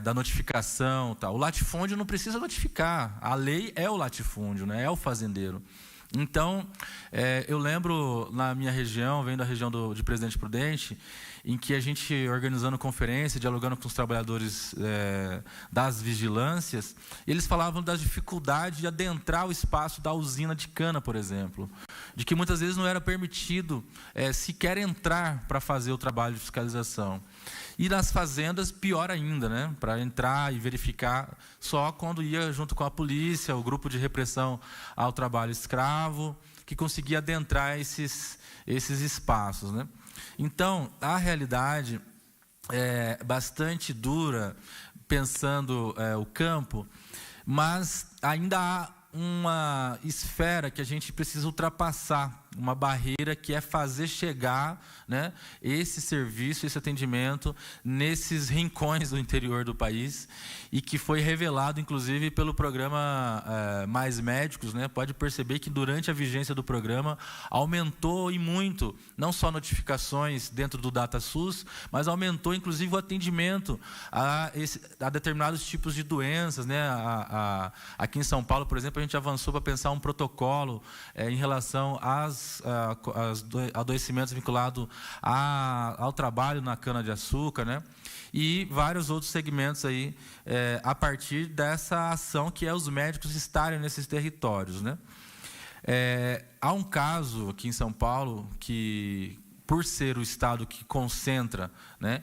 Da notificação, tal. O latifúndio não precisa notificar. A lei é o latifúndio, né? É o fazendeiro. Então, eu lembro na minha região, vendo a região de Presidente Prudente, em que a gente, organizando conferência, dialogando com os trabalhadores das vigilâncias, eles falavam da dificuldade de adentrar o espaço da usina de cana, por exemplo, de que muitas vezes não era permitido sequer entrar para fazer o trabalho de fiscalização. E nas fazendas, pior ainda, né? Para entrar e verificar só quando ia junto com a polícia, o grupo de repressão ao trabalho escravo, que conseguia adentrar esses espaços, né? Então, a realidade é bastante dura, pensando o campo, mas ainda há uma esfera que a gente precisa ultrapassar, uma barreira que é fazer chegar, né, esse serviço, esse atendimento nesses rincões do interior do país, e que foi revelado, inclusive, pelo programa Mais Médicos, né? Pode perceber que durante a vigência do programa aumentou e muito, não só notificações dentro do DataSUS, mas aumentou, inclusive, o atendimento a determinados tipos de doenças, né? Aqui em São Paulo, por exemplo, a gente avançou para pensar um protocolo em relação aos adoecimentos vinculados ao trabalho na cana-de-açúcar, né? E vários outros segmentos aí, a partir dessa ação que é os médicos estarem nesses territórios, né? Há um caso aqui em São Paulo que, por ser o estado que concentra, né,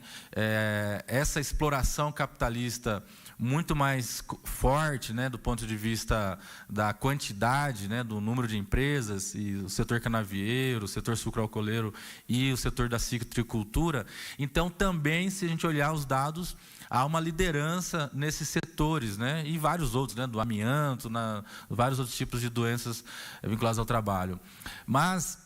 essa exploração capitalista muito mais forte, né, do ponto de vista da quantidade, né, do número de empresas, e o setor canavieiro, o setor sucroalcooleiro e o setor da citricultura. Então, também, se a gente olhar os dados, há uma liderança nesses setores, né, e vários outros, né, do amianto, vários outros tipos de doenças vinculadas ao trabalho. Mas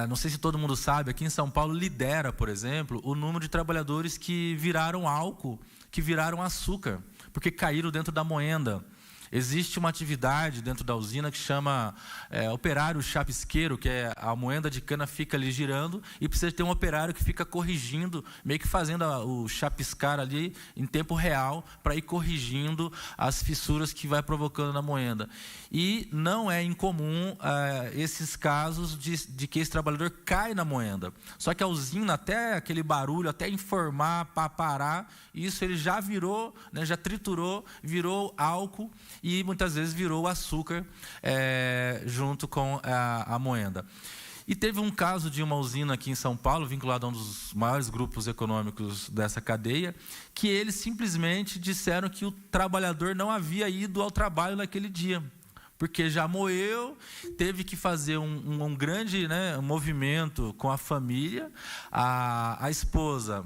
não sei se todo mundo sabe, aqui em São Paulo lidera, por exemplo, o número de trabalhadores que viraram álcool, que viraram açúcar, porque caíram dentro da moenda. Existe uma atividade dentro da usina que chama operário chapisqueiro, que é a moenda de cana fica ali girando e precisa ter um operário que fica corrigindo, meio que fazendo o chapiscar ali em tempo real para ir corrigindo as fissuras que vai provocando na moenda. E não é incomum esses casos de que esse trabalhador cai na moenda. Só que a usina, até aquele barulho, até informar para parar, isso ele já virou, né, já triturou, virou álcool, e muitas vezes virou açúcar junto com a moenda. E teve um caso de uma usina aqui em São Paulo, vinculada a um dos maiores grupos econômicos dessa cadeia, que eles simplesmente disseram que o trabalhador não havia ido ao trabalho naquele dia, porque já moeu, teve que fazer um grande, né, movimento com a família. A esposa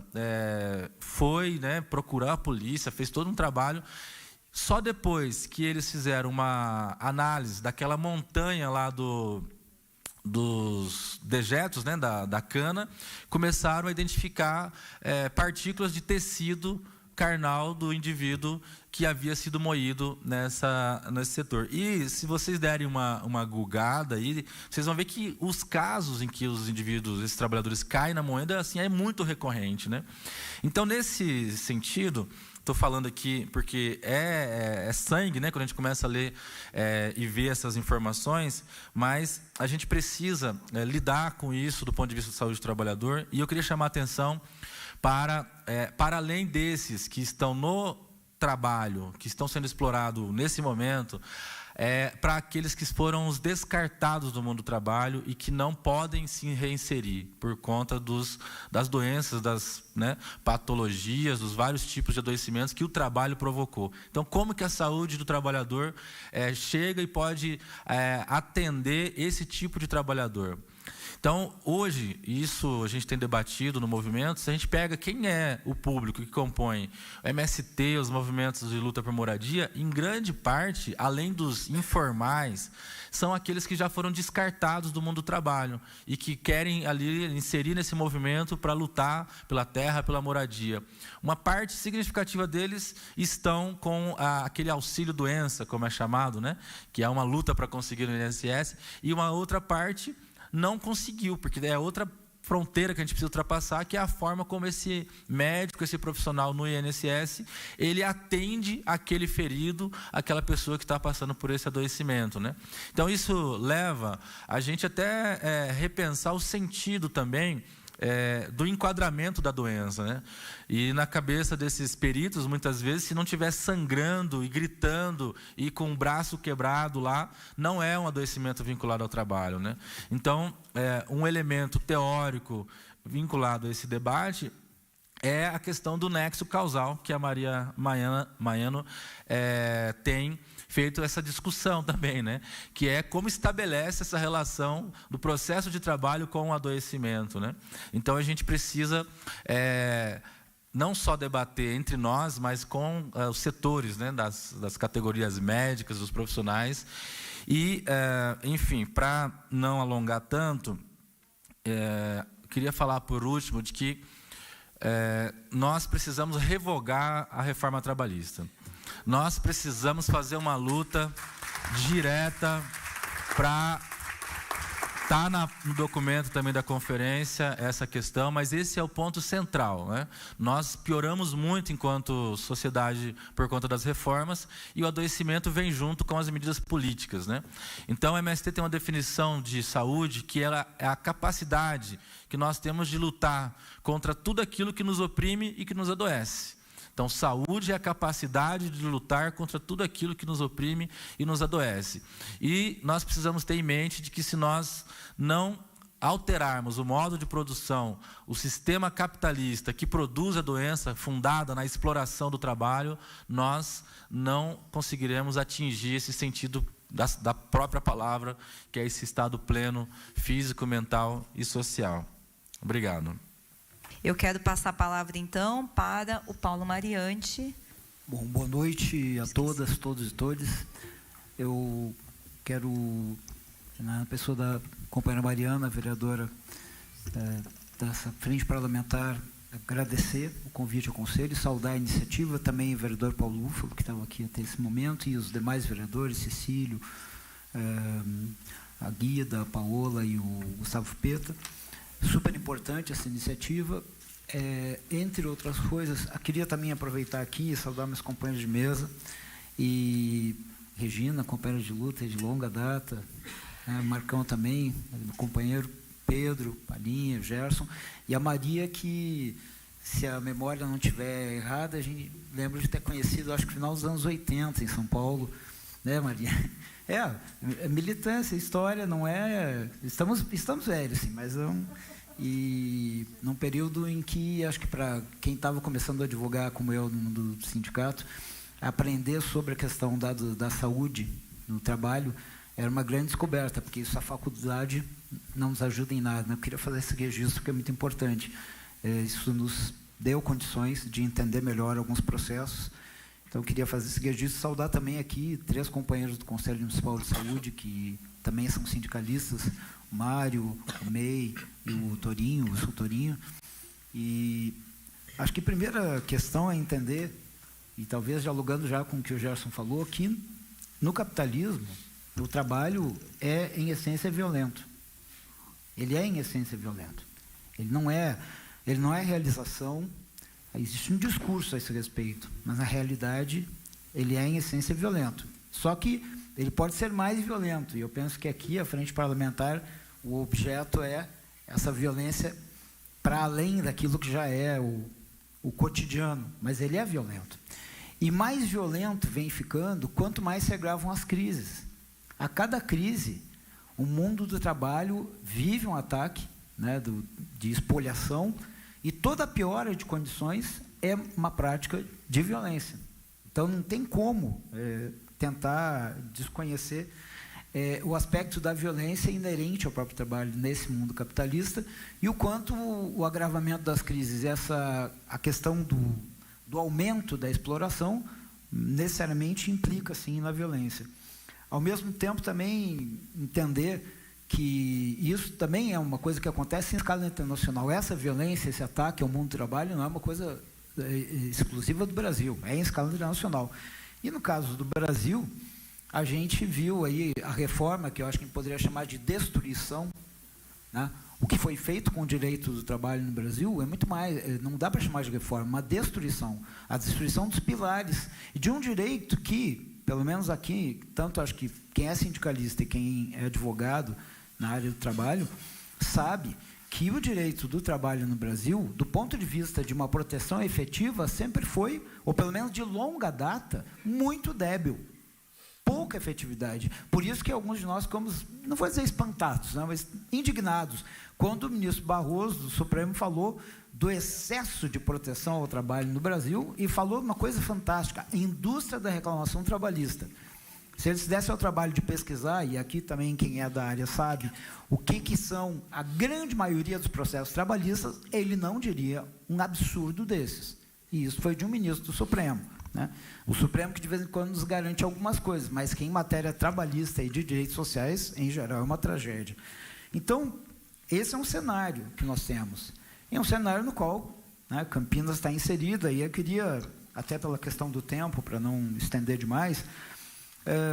foi, né, procurar a polícia, fez todo um trabalho. Só depois que eles fizeram uma análise daquela montanha lá dos dejetos, né, da cana, começaram a identificar partículas de tecido carnal do indivíduo que havia sido moído nesse setor. E se vocês derem uma googada aí, vocês vão ver que os casos em que os indivíduos, esses trabalhadores, caem na moenda, assim, é muito recorrente, né? Então, nesse sentido, estou falando aqui porque é sangue, né, quando a gente começa a ler e ver essas informações, mas a gente precisa lidar com isso do ponto de vista de saúde do trabalhador. E eu queria chamar a atenção para além desses que estão no trabalho, que estão sendo explorados nesse momento, para aqueles que foram os descartados do mundo do trabalho e que não podem se reinserir por conta das doenças, das, né, patologias, dos vários tipos de adoecimentos que o trabalho provocou. Então, como que a saúde do trabalhador chega e pode atender esse tipo de trabalhador? Então, hoje, isso a gente tem debatido no movimento, se a gente pega quem é o público que compõe o MST, os movimentos de luta por moradia, em grande parte, além dos informais, são aqueles que já foram descartados do mundo do trabalho e que querem ali inserir nesse movimento para lutar pela terra, pela moradia. Uma parte significativa deles estão com aquele auxílio-doença, como é chamado, né? Que é uma luta para conseguir no INSS, e uma outra parte não conseguiu, porque é outra fronteira que a gente precisa ultrapassar, que é a forma como esse médico, esse profissional no INSS, ele atende aquele ferido, aquela pessoa que está passando por esse adoecimento, né? Então, isso leva a gente até repensar o sentido também do enquadramento da doença, né? E na cabeça desses peritos, muitas vezes, se não estiver sangrando e gritando e com o braço quebrado lá, não é um adoecimento vinculado ao trabalho, né? Então, um elemento teórico vinculado a esse debate é a questão do nexo causal, que a Maria Maiano tem feito essa discussão também, né? Que é como estabelece essa relação do processo de trabalho com o adoecimento, né? Então, a gente precisa não só debater entre nós, mas com os setores, né? das categorias médicas, dos profissionais. E, enfim, para não alongar tanto, queria falar por último de que nós precisamos revogar a reforma trabalhista. Nós precisamos fazer uma luta direta para estar no documento também da conferência essa questão, mas esse é o ponto central, né? Nós pioramos muito enquanto sociedade por conta das reformas e o adoecimento vem junto com as medidas políticas, né? Então, a MST tem uma definição de saúde que ela é a capacidade que nós temos de lutar contra tudo aquilo que nos oprime e que nos adoece. Então, saúde é a capacidade de lutar contra tudo aquilo que nos oprime e nos adoece. E nós precisamos ter em mente de que se nós não alterarmos o modo de produção, o sistema capitalista que produz a doença fundada na exploração do trabalho, nós não conseguiremos atingir esse sentido da própria palavra, que é esse estado pleno, físico, mental e social. Obrigado. Eu quero passar a palavra, então, para o Paulo Mariante. Bom, boa noite a todas, todos e todes. Eu quero, na pessoa da companheira Mariana, vereadora dessa frente parlamentar, agradecer o convite ao Conselho, saudar a iniciativa, também o vereador Paulo Ufalo, que estava aqui até esse momento, e os demais vereadores, Cecílio, a Guida, a Paola e o Gustavo Peta. Super importante essa iniciativa. Entre outras coisas, eu queria também aproveitar aqui e saudar meus companheiros de mesa, e Regina, companheira de luta de longa data, Marcão também, meu companheiro Pedro, Palinha, Gerson, e a Maria, que, se a memória não estiver errada, a gente lembra de ter conhecido, acho que no final dos anos 80, em São Paulo, né, Maria? Militância, história, não é... Estamos velhos, assim, mas e num período em que, acho que para quem estava começando a advogar, como eu, no mundo do sindicato, aprender sobre a questão da saúde no trabalho era uma grande descoberta, porque isso a faculdade não nos ajuda em nada, né? Eu queria fazer esse registro, porque é muito importante. Isso nos deu condições de entender melhor alguns processos. Então, eu queria fazer esse registro, saudar também aqui 3 companheiros do Conselho Municipal de Saúde, que também são sindicalistas, o Mário, o Mei e o Torinho, o Sul Torinho. E acho que a primeira questão é entender, e talvez dialogando já com o que o Gerson falou, que no capitalismo, o trabalho é, em essência, violento. Ele é, em essência, violento. Ele não é realização. Existe um discurso a esse respeito, mas, na realidade, ele é, em essência, violento. Só que ele pode ser mais violento, e eu penso que aqui, a frente parlamentar, o objeto é essa violência para além daquilo que já é o cotidiano, mas ele é violento. E mais violento vem ficando quanto mais se agravam as crises. A cada crise, o mundo do trabalho vive um ataque, né, de espoliação, e toda piora de condições é uma prática de violência. Então, não tem como tentar desconhecer o aspecto da violência inerente ao próprio trabalho nesse mundo capitalista, e o quanto o agravamento das crises, a questão do aumento da exploração, necessariamente implica, sim, na violência. Ao mesmo tempo, também entender que isso também é uma coisa que acontece em escala internacional. Essa violência, esse ataque ao mundo do trabalho não é uma coisa exclusiva do Brasil, é em escala internacional. E no caso do Brasil, a gente viu aí a reforma, que eu acho que a gente poderia chamar de destruição né? O que foi feito com o direito do trabalho no Brasil é muito mais, não dá para chamar de reforma, uma destruição. A destruição dos pilares e de um direito que, pelo menos aqui, tanto acho que quem é sindicalista e quem é advogado na área do trabalho, sabe que o direito do trabalho no Brasil, do ponto de vista de uma proteção efetiva, sempre foi, ou pelo menos de longa data, muito débil. Pouca efetividade. Por isso que alguns de nós ficamos, não vou dizer espantados, não, mas indignados, quando o ministro Barroso, do Supremo, falou do excesso de proteção ao trabalho no Brasil e falou uma coisa fantástica, a indústria da reclamação trabalhista. Se ele se desse ao trabalho de pesquisar, e aqui também quem é da área sabe, o que são a grande maioria dos processos trabalhistas, ele não diria um absurdo desses. E isso foi de um ministro do Supremo, né? O Supremo que de vez em quando nos garante algumas coisas, mas que em matéria trabalhista e de direitos sociais, em geral, é uma tragédia. Então, esse é um cenário que nós temos. É um cenário no qual, né, Campinas está inserida, e eu queria, até pela questão do tempo, para não estender demais,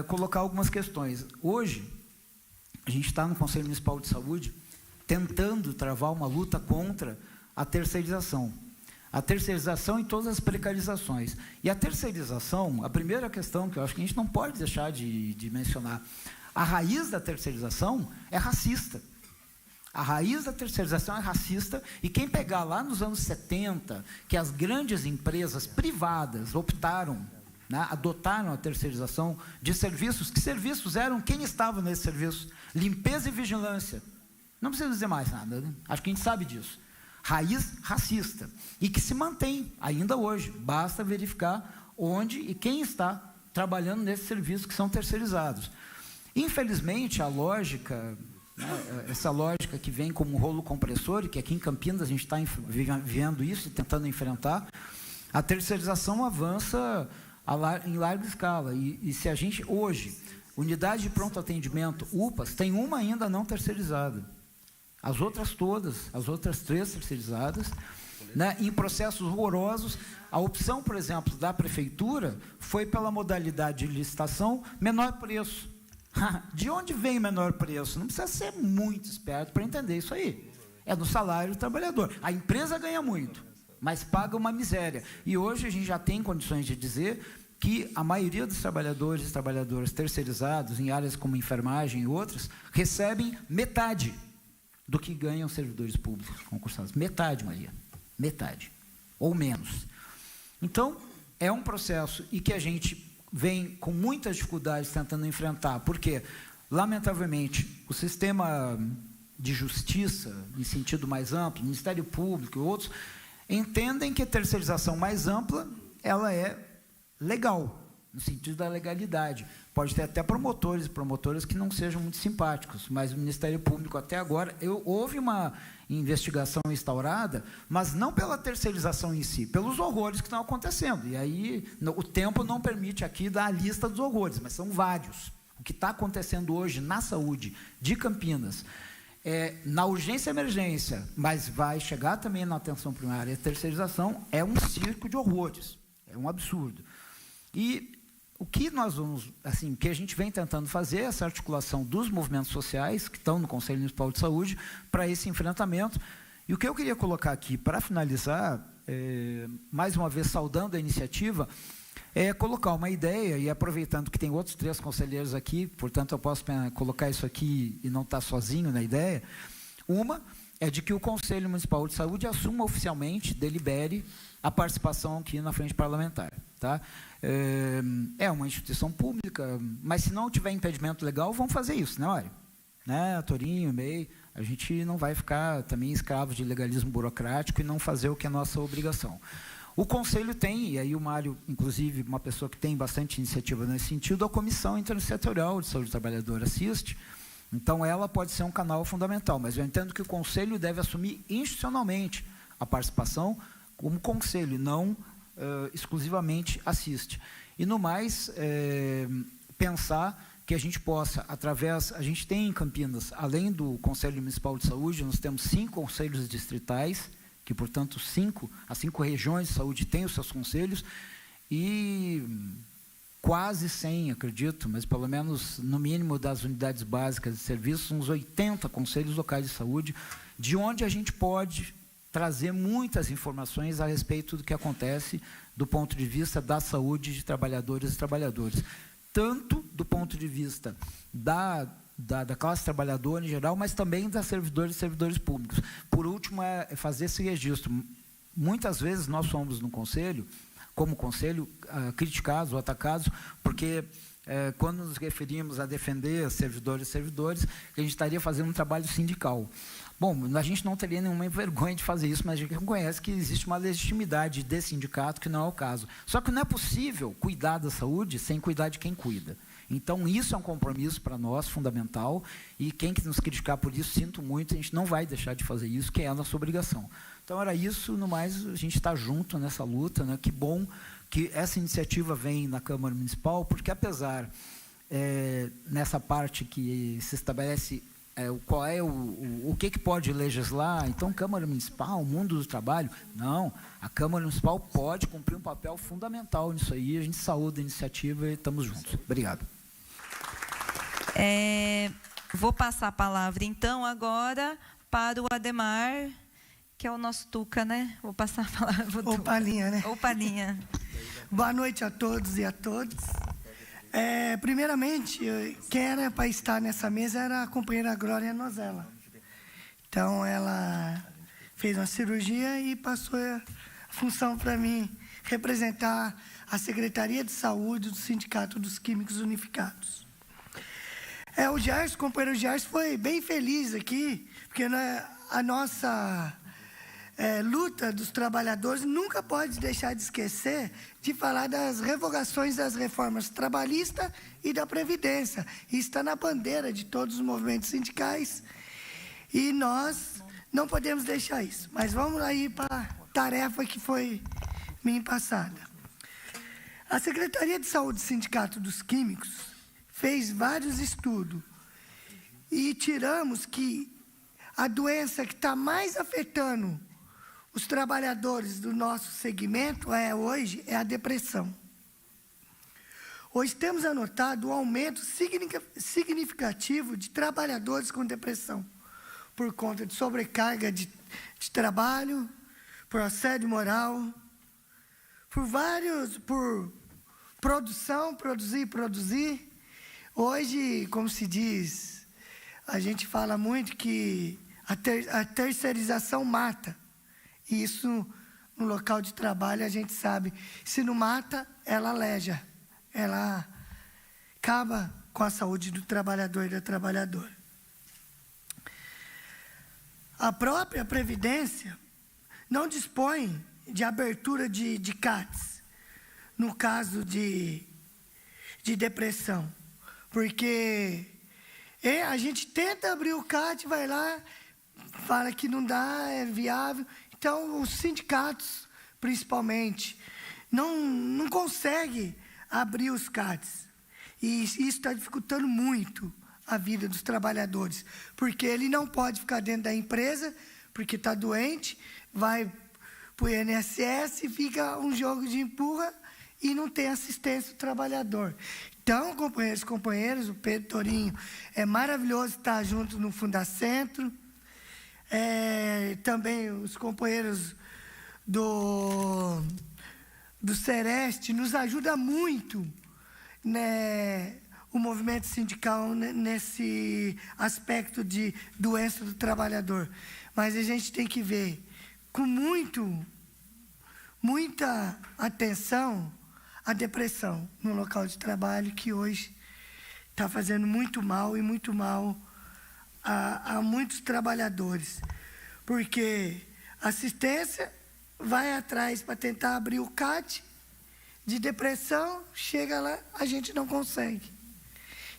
colocar algumas questões. Hoje, a gente está no Conselho Municipal de Saúde tentando travar uma luta contra a terceirização. A terceirização e todas as precarizações. E a terceirização, a primeira questão que eu acho que a gente não pode deixar de mencionar, a raiz da terceirização é racista. A raiz da terceirização é racista, e quem pegar lá nos anos 70, que as grandes empresas privadas optaram, né, adotaram a terceirização de serviços, que serviços eram, quem estava nesse serviço? Limpeza e vigilância. Não precisa dizer mais nada, né? Acho que a gente sabe disso. Raiz racista, e que se mantém ainda hoje. Basta verificar onde e quem está trabalhando nesses serviços que são terceirizados. Infelizmente, a lógica, né, essa lógica que vem como um rolo compressor, e que aqui em Campinas a gente está vivendo isso e tentando enfrentar, a terceirização avança em larga escala. E se a gente, hoje, unidade de pronto atendimento, UPAs, tem uma ainda não terceirizada. As outras todas, as outras 3 terceirizadas, né, em processos horrorosos. A opção, por exemplo, da prefeitura foi pela modalidade de licitação menor preço. De onde vem o menor preço? Não precisa ser muito esperto para entender isso aí. É do salário do trabalhador. A empresa ganha muito, mas paga uma miséria. E hoje a gente já tem condições de dizer que a maioria dos trabalhadores e trabalhadoras terceirizados, em áreas como enfermagem e outras, recebem metade do que ganham servidores públicos concursados. Metade, Maria. Metade. Ou menos. Então, é um processo e que a gente vem com muitas dificuldades tentando enfrentar, porque, lamentavelmente, o sistema de justiça, em sentido mais amplo, Ministério Público e outros, entendem que a terceirização mais ampla, ela é legal, no sentido da legalidade. Pode ter até promotores e promotoras que não sejam muito simpáticos, mas o Ministério Público, até agora, houve uma investigação instaurada, mas não pela terceirização em si, pelos horrores que estão acontecendo. E aí, o tempo não permite aqui dar a lista dos horrores, mas são vários. O que está acontecendo hoje na saúde de Campinas, na urgência e emergência, mas vai chegar também na atenção primária, a terceirização é um circo de horrores, é um absurdo. E o que nós vamos, assim, que a gente vem tentando fazer é essa articulação dos movimentos sociais que estão no Conselho Municipal de Saúde para esse enfrentamento. E o que eu queria colocar aqui, para finalizar, mais uma vez saudando a iniciativa, é colocar uma ideia, e aproveitando que tem outros 3 conselheiros aqui, portanto eu posso colocar isso aqui e não estar sozinho na ideia. Uma é de que o Conselho Municipal de Saúde assuma oficialmente, delibere a participação aqui na frente parlamentar. Tá? É uma instituição pública, mas se não tiver impedimento legal, vamos fazer isso, né, Mário? Né, Torinho, MEI, a gente não vai ficar também escravo de legalismo burocrático e não fazer o que é nossa obrigação. O Conselho tem, e aí o Mário, inclusive, uma pessoa que tem bastante iniciativa nesse sentido, a Comissão Intersetorial de Saúde do Trabalhador assiste, então ela pode ser um canal fundamental, mas eu entendo que o Conselho deve assumir institucionalmente a participação como Conselho, não exclusivamente assiste. E, no mais, pensar que a gente possa, através... A gente tem em Campinas, além do Conselho Municipal de Saúde, nós temos 5 conselhos distritais, que, portanto, as 5 regiões de saúde têm os seus conselhos, e quase 100, acredito, mas pelo menos, no mínimo, das unidades básicas de serviço, uns 80 conselhos locais de saúde, de onde a gente pode trazer muitas informações a respeito do que acontece do ponto de vista da saúde de trabalhadoras e trabalhadores, tanto do ponto de vista da classe trabalhadora em geral, mas também das servidores e servidores públicos. Por último, é fazer esse registro. Muitas vezes nós somos no conselho, como conselho, criticados ou atacados, porque quando nos referimos a defender servidores e servidores, a gente estaria fazendo um trabalho sindical. Bom, a gente não teria nenhuma vergonha de fazer isso, mas a gente reconhece que existe uma legitimidade de sindicato, que não é o caso. Só que não é possível cuidar da saúde sem cuidar de quem cuida. Então, isso é um compromisso para nós, fundamental, e quem que nos criticar por isso, sinto muito, a gente não vai deixar de fazer isso, que é a nossa obrigação. Então, era isso, no mais, a gente está junto nessa luta, né? Que bom que essa iniciativa vem na Câmara Municipal, porque apesar, nessa parte que se estabelece qual é o que pode legislar, então, Câmara Municipal, mundo do trabalho, não, a Câmara Municipal pode cumprir um papel fundamental nisso aí, a gente saúda a iniciativa e estamos juntos. Obrigado. Vou passar a palavra, então, agora para o Ademar, que é o nosso Tuca, né? Vou passar a palavra. Ou Palinha, né? Ou Palinha. Boa noite a todos e a todas. Primeiramente, quem era para estar nessa mesa era a companheira Glória Nozella. Então, ela fez uma cirurgia e passou a função para mim representar a Secretaria de Saúde do Sindicato dos Químicos Unificados. O Gerson, o companheiro Gerson, foi bem feliz aqui, porque a nossa luta dos trabalhadores nunca pode deixar de esquecer de falar das revogações das reformas trabalhistas e da Previdência. Isso está na bandeira de todos os movimentos sindicais e nós não podemos deixar isso. Mas vamos aí para a tarefa que foi me passada. A Secretaria de Saúde do Sindicato dos Químicos fez vários estudos e tiramos que a doença que está mais afetando os trabalhadores do nosso segmento hoje é a depressão. Hoje temos anotado um aumento significativo de trabalhadores com depressão, por conta de sobrecarga de trabalho, por assédio moral, por produzir. Hoje, como se diz, a gente fala muito que a terceirização mata. E isso, no local de trabalho, a gente sabe. Se não mata, ela aleja. Ela acaba com a saúde do trabalhador e da trabalhadora. A própria Previdência não dispõe de abertura de CATs, no caso de depressão. Porque a gente tenta abrir o CAT, vai lá, fala que não dá, é viável. Então, os sindicatos, principalmente, não conseguem abrir os CATs. E isso está dificultando muito a vida dos trabalhadores, porque ele não pode ficar dentro da empresa, porque está doente, vai para o INSS e fica um jogo de empurra e não tem assistência do trabalhador. Então, companheiros e companheiras, o Pedro Torinho, é maravilhoso estar junto no Fundacentro. Também os companheiros do Sereste nos ajudam muito, né, o movimento sindical nesse aspecto de doença do trabalhador. Mas a gente tem que ver com muita atenção a depressão no local de trabalho, que hoje está fazendo muito mal a muitos trabalhadores, porque a assistência vai atrás para tentar abrir o CAT de depressão, chega lá, a gente não consegue.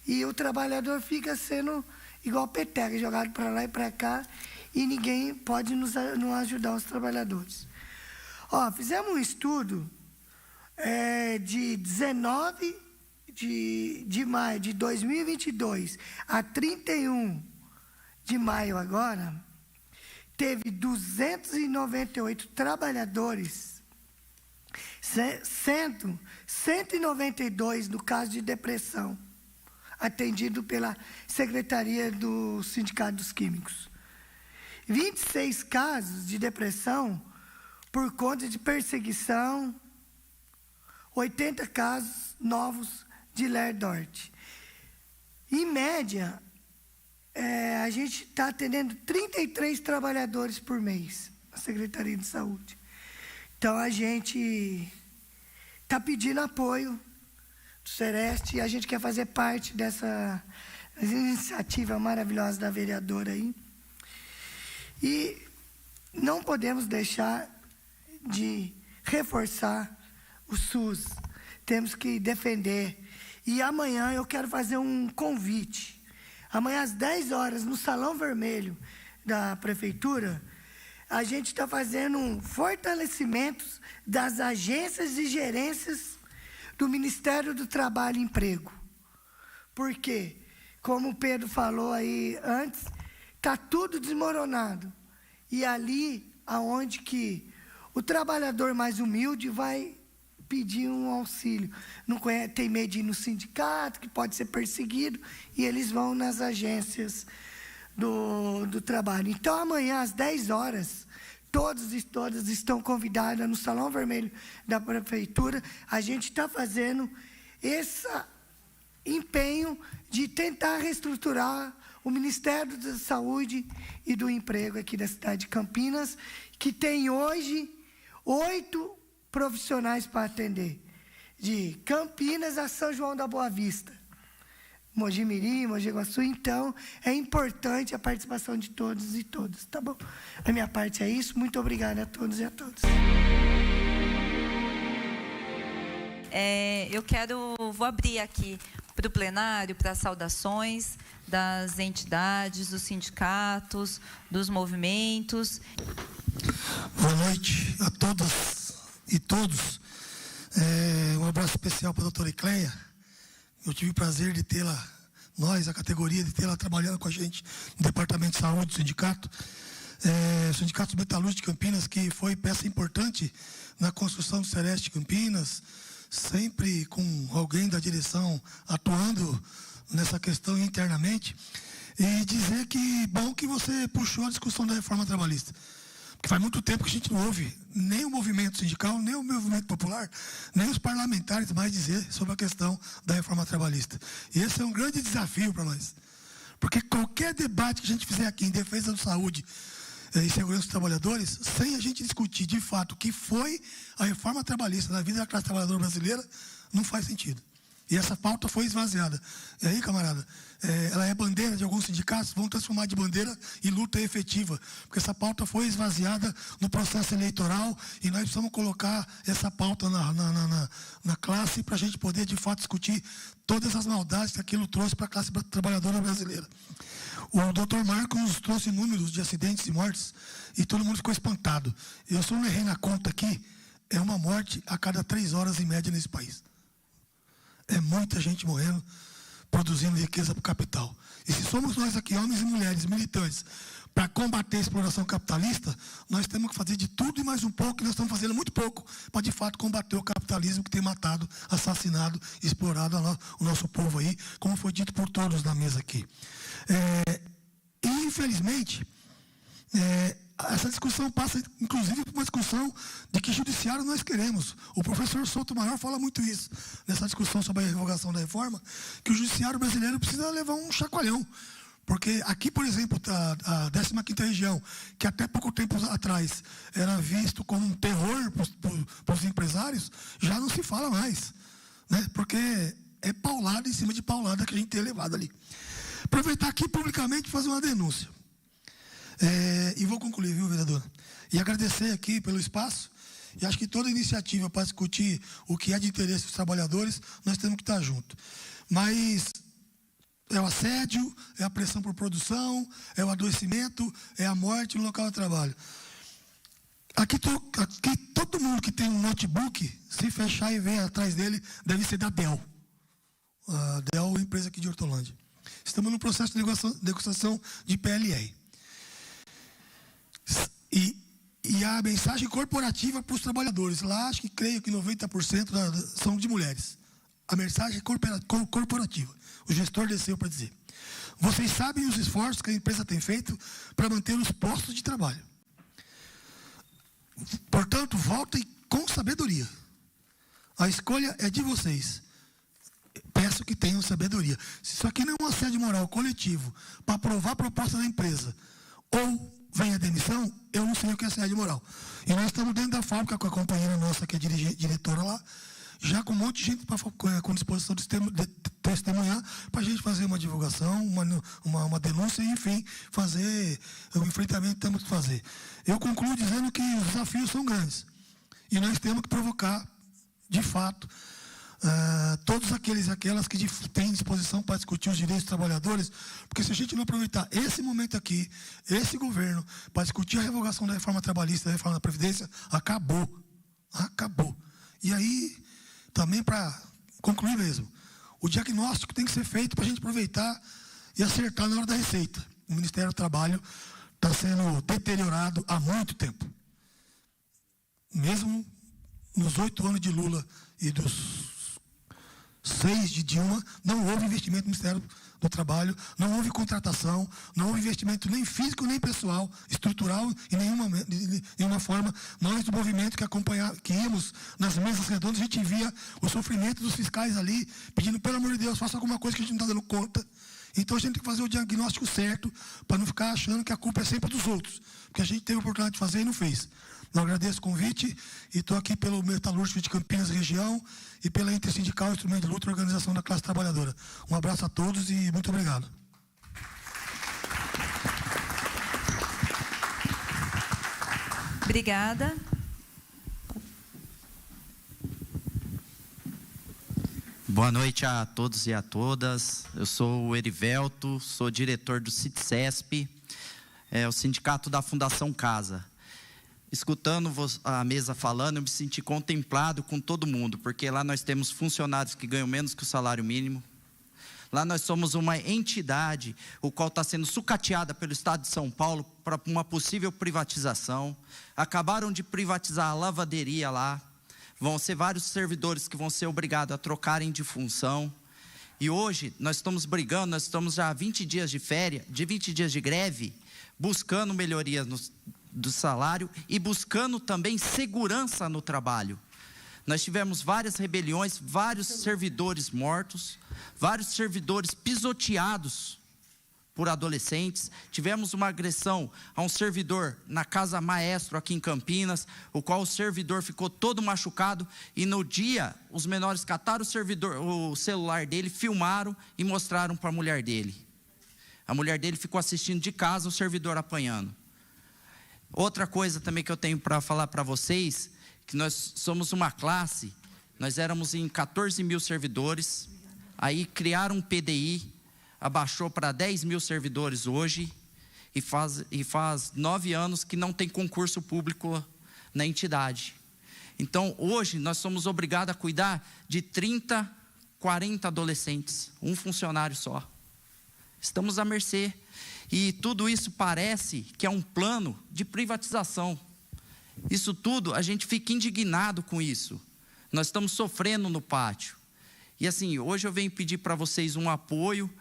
E o trabalhador fica sendo igual peteca, jogado para lá e para cá, e ninguém pode nos ajudar, os trabalhadores. Fizemos um estudo de 19 de maio de 2022 a 31 de maio agora, teve 298 trabalhadores sendo 192 no caso de depressão, atendido pela Secretaria do Sindicato dos Químicos. 26 casos de depressão por conta de perseguição, 80 casos novos de LER-DORT. Em média, a gente está atendendo 33 trabalhadores por mês na Secretaria de Saúde. Então, a gente está pedindo apoio do Sereste e a gente quer fazer parte dessa iniciativa maravilhosa da vereadora aí. E não podemos deixar de reforçar o SUS. Temos que defender. E amanhã eu quero fazer um convite. Amanhã às 10 horas, no Salão Vermelho da Prefeitura, a gente está fazendo um fortalecimento das agências e gerências do Ministério do Trabalho e Emprego. Por quê? Como o Pedro falou aí antes, está tudo desmoronado. E ali, aonde que o trabalhador mais humilde vai pedir um auxílio. Não tem medo de ir no sindicato, que pode ser perseguido, e eles vão nas agências do trabalho. Então, amanhã, às 10 horas, todos e todas estão convidadas no Salão Vermelho da Prefeitura. A gente está fazendo esse empenho de tentar reestruturar o Ministério da Saúde e do Emprego aqui da cidade de Campinas, que tem hoje 8 profissionais para atender, de Campinas a São João da Boa Vista, Mogi Mirim, Mogi Guaçu. Então, é importante a participação de todos e todas, tá bom? A minha parte é isso. Muito obrigada a todos e a todas. Vou abrir aqui para o plenário, para as saudações das entidades, dos sindicatos, dos movimentos. Boa noite a todas e todos. Um abraço especial para a doutora Ecleia. Eu tive o prazer de tê-la, a categoria, de tê-la trabalhando com a gente no Departamento de Saúde do sindicato. O Sindicato Metalúrgico de Campinas, que foi peça importante na construção do Sereste Campinas, sempre com alguém da direção atuando nessa questão internamente. E dizer que bom que você puxou a discussão da reforma trabalhista. Porque faz muito tempo que a gente não ouve nem o movimento sindical, nem o movimento popular, nem os parlamentares mais dizer sobre a questão da reforma trabalhista. E esse é um grande desafio para nós. Porque qualquer debate que a gente fizer aqui em defesa da saúde e segurança dos trabalhadores, sem a gente discutir de fato o que foi a reforma trabalhista na vida da classe trabalhadora brasileira, não faz sentido. E essa pauta foi esvaziada. E aí, camarada, ela é bandeira de alguns sindicatos, vão transformar de bandeira e luta efetiva. Porque essa pauta foi esvaziada no processo eleitoral e nós precisamos colocar essa pauta na classe para a gente poder, de fato, discutir todas as maldades que aquilo trouxe para a classe trabalhadora brasileira. O doutor Marcos nos trouxe números de acidentes e mortes e todo mundo ficou espantado. Eu só não errei na conta aqui, é uma morte a cada 3 horas em média nesse país. É muita gente morrendo, produzindo riqueza para o capital. E se somos nós aqui, homens e mulheres militantes, para combater a exploração capitalista, nós temos que fazer de tudo e mais um pouco, e nós estamos fazendo muito pouco para, de fato, combater o capitalismo que tem matado, assassinado, explorado o nosso povo aí, como foi dito por todos na mesa aqui. E, infelizmente, essa discussão passa, inclusive, por uma discussão de que judiciário nós queremos. O professor Sotomayor fala muito isso, nessa discussão sobre a revogação da reforma, que o judiciário brasileiro precisa levar um chacoalhão. Porque aqui, por exemplo, a 15ª região, que até pouco tempo atrás era visto como um terror para os empresários, já não se fala mais. Né? Porque é paulada em cima de paulada que a gente tem levado ali. Aproveitar aqui publicamente e fazer uma denúncia. E vou concluir, viu, vereadora? E agradecer aqui pelo espaço. E acho que toda iniciativa para discutir o que é de interesse dos trabalhadores, nós temos que estar juntos. Mas é o assédio, é a pressão por produção, é o adoecimento, é a morte no local de trabalho. Aqui todo mundo que tem um notebook, se fechar e ver atrás dele, deve ser da Dell. A Dell é uma empresa aqui de Hortolândia. Estamos no processo de negociação de PLR. E e a mensagem corporativa para os trabalhadores. Lá, acho que creio que 90% são de mulheres. A mensagem corporativa. O gestor desceu para dizer: vocês sabem os esforços que a empresa tem feito para manter os postos de trabalho. Portanto, votem com sabedoria. A escolha é de vocês. Peço que tenham sabedoria. Se isso aqui não é um assédio moral coletivo para aprovar a proposta da empresa, ou vem a demissão, eu não sei o que é assédio moral. E nós estamos dentro da fábrica com a companheira nossa, que é diretora lá, já com um monte de gente com disposição de testemunhar, para a gente fazer uma divulgação, uma denúncia, e, enfim, fazer o enfrentamento que temos que fazer. Eu concluo dizendo que os desafios são grandes. E nós temos que provocar, de fato, todos aqueles e aquelas que têm disposição para discutir os direitos dos trabalhadores, porque se a gente não aproveitar esse momento aqui, esse governo, para discutir a revogação da reforma trabalhista, da reforma da Previdência, acabou. Acabou. E aí, também para concluir mesmo, o diagnóstico tem que ser feito para a gente aproveitar e acertar na hora da receita. O Ministério do Trabalho está sendo deteriorado há muito tempo. Mesmo nos 8 anos de Lula e dos 6 de Dilma, não houve investimento no Ministério do Trabalho, não houve contratação, não houve investimento nem físico, nem pessoal, estrutural, em nenhuma forma. Nós, do movimento que íamos nas mesas redondas, a gente via o sofrimento dos fiscais ali, pedindo, pelo amor de Deus, faça alguma coisa que a gente não está dando conta. Então a gente tem que fazer o diagnóstico certo, para não ficar achando que a culpa é sempre dos outros, porque a gente teve a oportunidade de fazer e não fez. Eu agradeço o convite e estou aqui pelo Metalúrgico de Campinas Região e pela Intersindical Instrumento de Luta e Organização da Classe Trabalhadora. Um abraço a todos e muito obrigado. Obrigada. Boa noite a todos e a todas. Eu sou o Erivelto, sou diretor do CITCESP, o Sindicato da Fundação Casa. Escutando a mesa falando, eu me senti contemplado com todo mundo, porque lá nós temos funcionários que ganham menos que o salário mínimo. Lá nós somos uma entidade, o qual está sendo sucateada pelo Estado de São Paulo para uma possível privatização. Acabaram de privatizar a lavanderia lá. Vão ser vários servidores que vão ser obrigados a trocarem de função. E hoje nós estamos brigando, nós estamos já há 20 dias de férias, de 20 dias de greve, buscando melhorias do salário e buscando também segurança no trabalho. Nós tivemos várias rebeliões, vários servidores mortos, vários servidores pisoteados por adolescentes. Tivemos uma agressão a um servidor na Casa Maestro aqui em Campinas, o qual o servidor ficou todo machucado e no dia os menores cataram o celular dele, filmaram e mostraram para a mulher dele. A mulher dele ficou assistindo de casa o servidor apanhando. Outra coisa também que eu tenho para falar para vocês, que nós somos uma classe, nós éramos em 14 mil servidores, aí criaram um PDI, abaixou para 10 mil servidores hoje, e faz 9 anos que não tem concurso público na entidade. Então, hoje, nós somos obrigados a cuidar de 30, 40 adolescentes, um funcionário só. Estamos à mercê. E tudo isso parece que é um plano de privatização. Isso tudo, a gente fica indignado com isso. Nós estamos sofrendo no pátio. E assim, hoje eu venho pedir para vocês um apoio.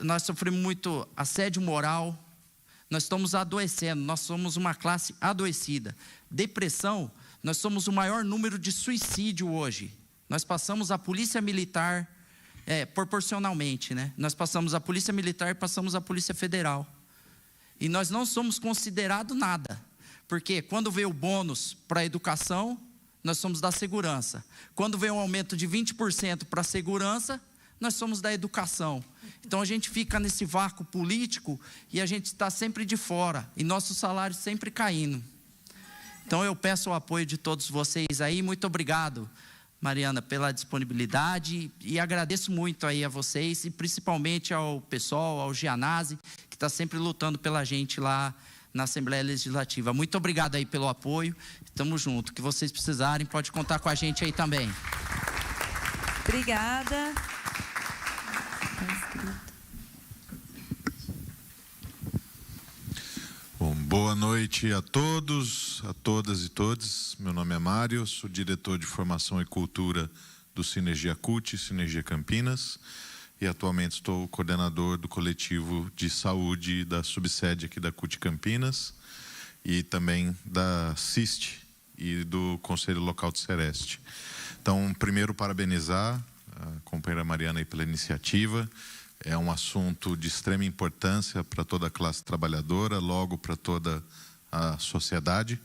Nós sofremos muito assédio moral. Nós estamos adoecendo, nós somos uma classe adoecida. Depressão, nós somos o maior número de suicídio hoje. Nós passamos a polícia militar... proporcionalmente, né? Nós passamos a polícia militar e passamos a polícia federal. E nós não somos considerados nada. Porque quando veio o bônus para a educação, nós somos da segurança. Quando veio um aumento de 20% para a segurança, nós somos da educação. Então a gente fica nesse vácuo político e a gente está sempre de fora. E nosso salário sempre caindo. Então eu peço o apoio de todos vocês aí. Muito obrigado, Mariana, pela disponibilidade, e agradeço muito aí a vocês, e principalmente ao pessoal, ao Gianazzi, que está sempre lutando pela gente lá na Assembleia Legislativa. Muito obrigado aí pelo apoio, estamos juntos. O que vocês precisarem, pode contar com a gente aí também. Obrigada. Bom, Boa noite a todos, a todas e todos. Meu nome é Mário, sou diretor de Formação e Cultura do Sinergia CUT, Sinergia Campinas, e atualmente estou coordenador do coletivo de saúde da subsede aqui da CUT Campinas e também da CIST e do Conselho Local de Sereste. Então, primeiro, parabenizar a companheira Mariana aí pela iniciativa. É um assunto de extrema importância para toda a classe trabalhadora, logo para toda a sociedade.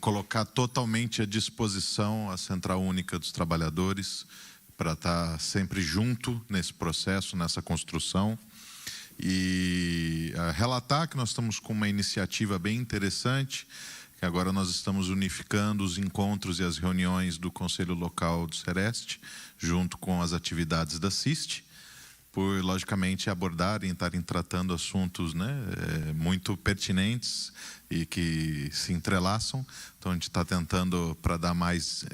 Colocar totalmente à disposição a Central Única dos Trabalhadores para estar sempre junto nesse processo, nessa construção. E relatar que nós estamos com uma iniciativa bem interessante, que agora nós estamos unificando os encontros e as reuniões do Conselho Local do Sereste, junto com as atividades da CIST, por, logicamente, abordarem e estarem tratando assuntos, né, muito pertinentes e que se entrelaçam. Então, a gente está tentando, para dar mais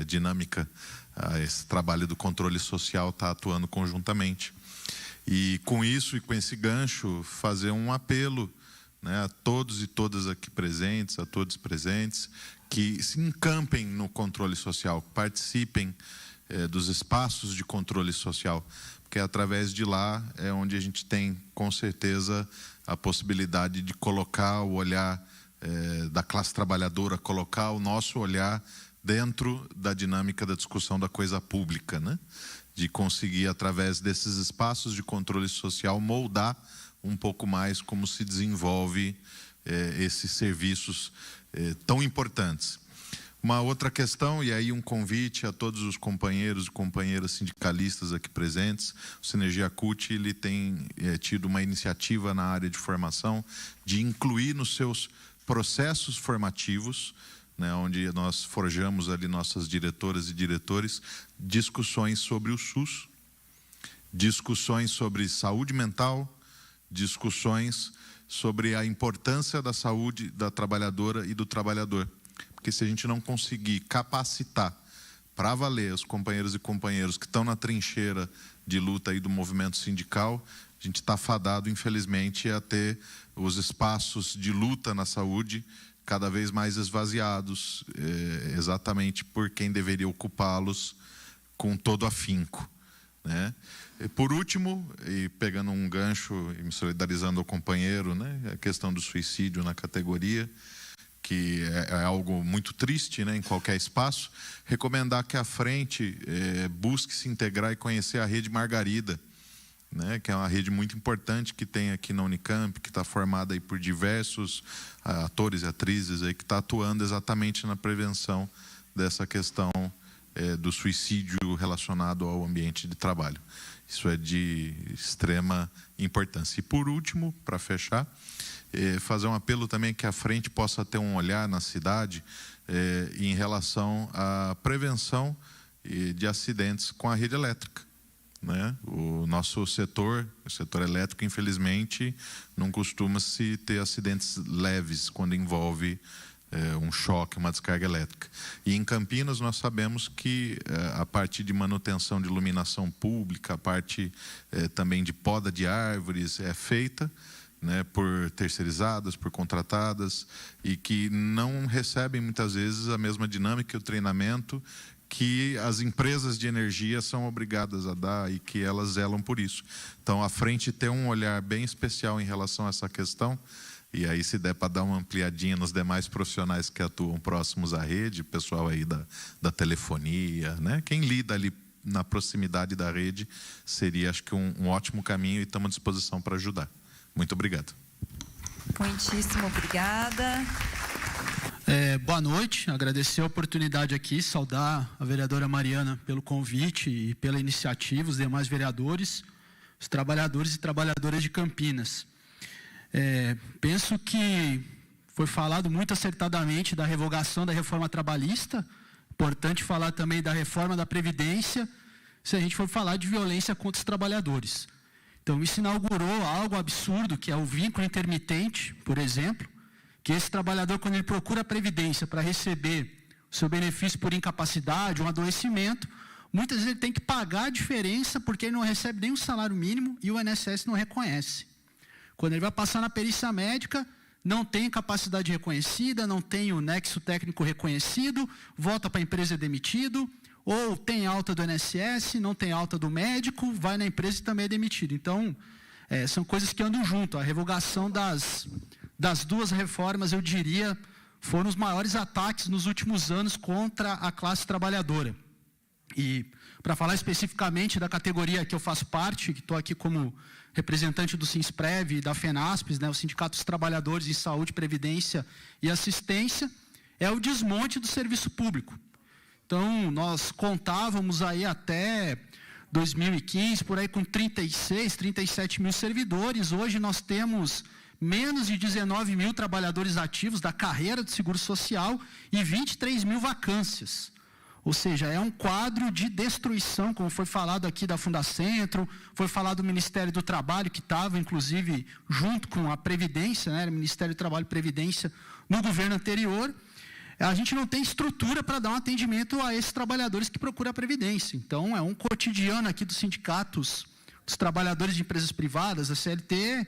dinâmica a esse trabalho do controle social, está atuando conjuntamente. E, com isso e com esse gancho, fazer um apelo, né, a todos e todas aqui presentes, a todos presentes, que se encampem no controle social, participem dos espaços de controle social, porque através de lá é onde a gente tem, com certeza, a possibilidade de colocar o olhar da classe trabalhadora, colocar o nosso olhar dentro da dinâmica da discussão da coisa pública, né? De conseguir, através desses espaços de controle social, moldar um pouco mais como se desenvolve esses serviços tão importantes. Uma outra questão, e aí um convite a todos os companheiros e companheiras sindicalistas aqui presentes. O Sinergia CUT, ele tem tido uma iniciativa na área de formação de incluir nos seus processos formativos, né, onde nós forjamos ali nossas diretoras e diretores, discussões sobre o SUS, discussões sobre saúde mental, discussões sobre a importância da saúde da trabalhadora e do trabalhador. Porque se a gente não conseguir capacitar para valer os companheiros e companheiros que estão na trincheira de luta aí do movimento sindical, a gente está fadado, infelizmente, a ter os espaços de luta na saúde cada vez mais esvaziados, exatamente por quem deveria ocupá-los com todo afinco, né? E por último, e pegando um gancho e me solidarizando ao companheiro, né, a questão do suicídio na categoria, que é algo muito triste, né, em qualquer espaço, recomendar que a frente busque se integrar e conhecer a Rede Margarida, né, que é uma rede muito importante que tem aqui na Unicamp, que está formada aí por diversos atores e atrizes aí, que está atuando exatamente na prevenção dessa questão do suicídio relacionado ao ambiente de trabalho. Isso é de extrema importância. E por último, para fechar, fazer um apelo também que a frente possa ter um olhar na cidade em relação à prevenção de acidentes com a rede elétrica, né? O nosso setor, o setor elétrico, infelizmente, não costuma se ter acidentes leves quando envolve um choque, uma descarga elétrica. E em Campinas nós sabemos que a parte de manutenção de iluminação pública, a parte também de poda de árvores é feita, né, por terceirizadas, por contratadas, e que não recebem muitas vezes a mesma dinâmica e o treinamento que as empresas de energia são obrigadas a dar e que elas zelam por isso. Então, a frente tem um olhar bem especial em relação a essa questão, e aí se der para dar uma ampliadinha nos demais profissionais que atuam próximos à rede, pessoal aí da telefonia, né, quem lida ali na proximidade da rede, seria, acho que, um ótimo caminho, e estamos à disposição para ajudar. Muito obrigado. Muitíssimo obrigada. Boa noite, agradecer a oportunidade aqui, saudar a vereadora Mariana pelo convite e pela iniciativa, os demais vereadores, os trabalhadores e trabalhadoras de Campinas. Penso que foi falado muito acertadamente da revogação da reforma trabalhista, importante falar também da reforma da Previdência, se a gente for falar de violência contra os trabalhadores. Então, isso inaugurou algo absurdo, que é o vínculo intermitente, por exemplo, que esse trabalhador, quando ele procura a Previdência para receber o seu benefício por incapacidade ou um adoecimento, muitas vezes ele tem que pagar a diferença porque ele não recebe nem o salário mínimo e o INSS não reconhece. Quando ele vai passar na perícia médica, não tem capacidade reconhecida, não tem o nexo técnico reconhecido, volta para a empresa e é demitido, ou tem alta do INSS, não tem alta do médico, vai na empresa e também é demitido. Então, são coisas que andam junto. A revogação das duas reformas, eu diria, foram os maiores ataques nos últimos anos contra a classe trabalhadora. E, para falar especificamente da categoria que eu faço parte, que estou aqui como representante do Sinsprev e da FENASPES, né, o Sindicato dos Trabalhadores em Saúde, Previdência e Assistência, é o desmonte do serviço público. Então, nós contávamos aí até 2015, por aí com 36, 37 mil servidores. Hoje nós temos menos de 19 mil trabalhadores ativos da carreira do Seguro Social e 23 mil vacâncias. Ou seja, é um quadro de destruição, como foi falado aqui da Fundacentro, foi falado do Ministério do Trabalho, que estava, inclusive, junto com a Previdência, né, o Ministério do Trabalho e Previdência, no governo anterior. A gente não tem estrutura para dar um atendimento a esses trabalhadores que procuram a Previdência. Então, é um cotidiano aqui dos sindicatos, dos trabalhadores de empresas privadas, a CLT,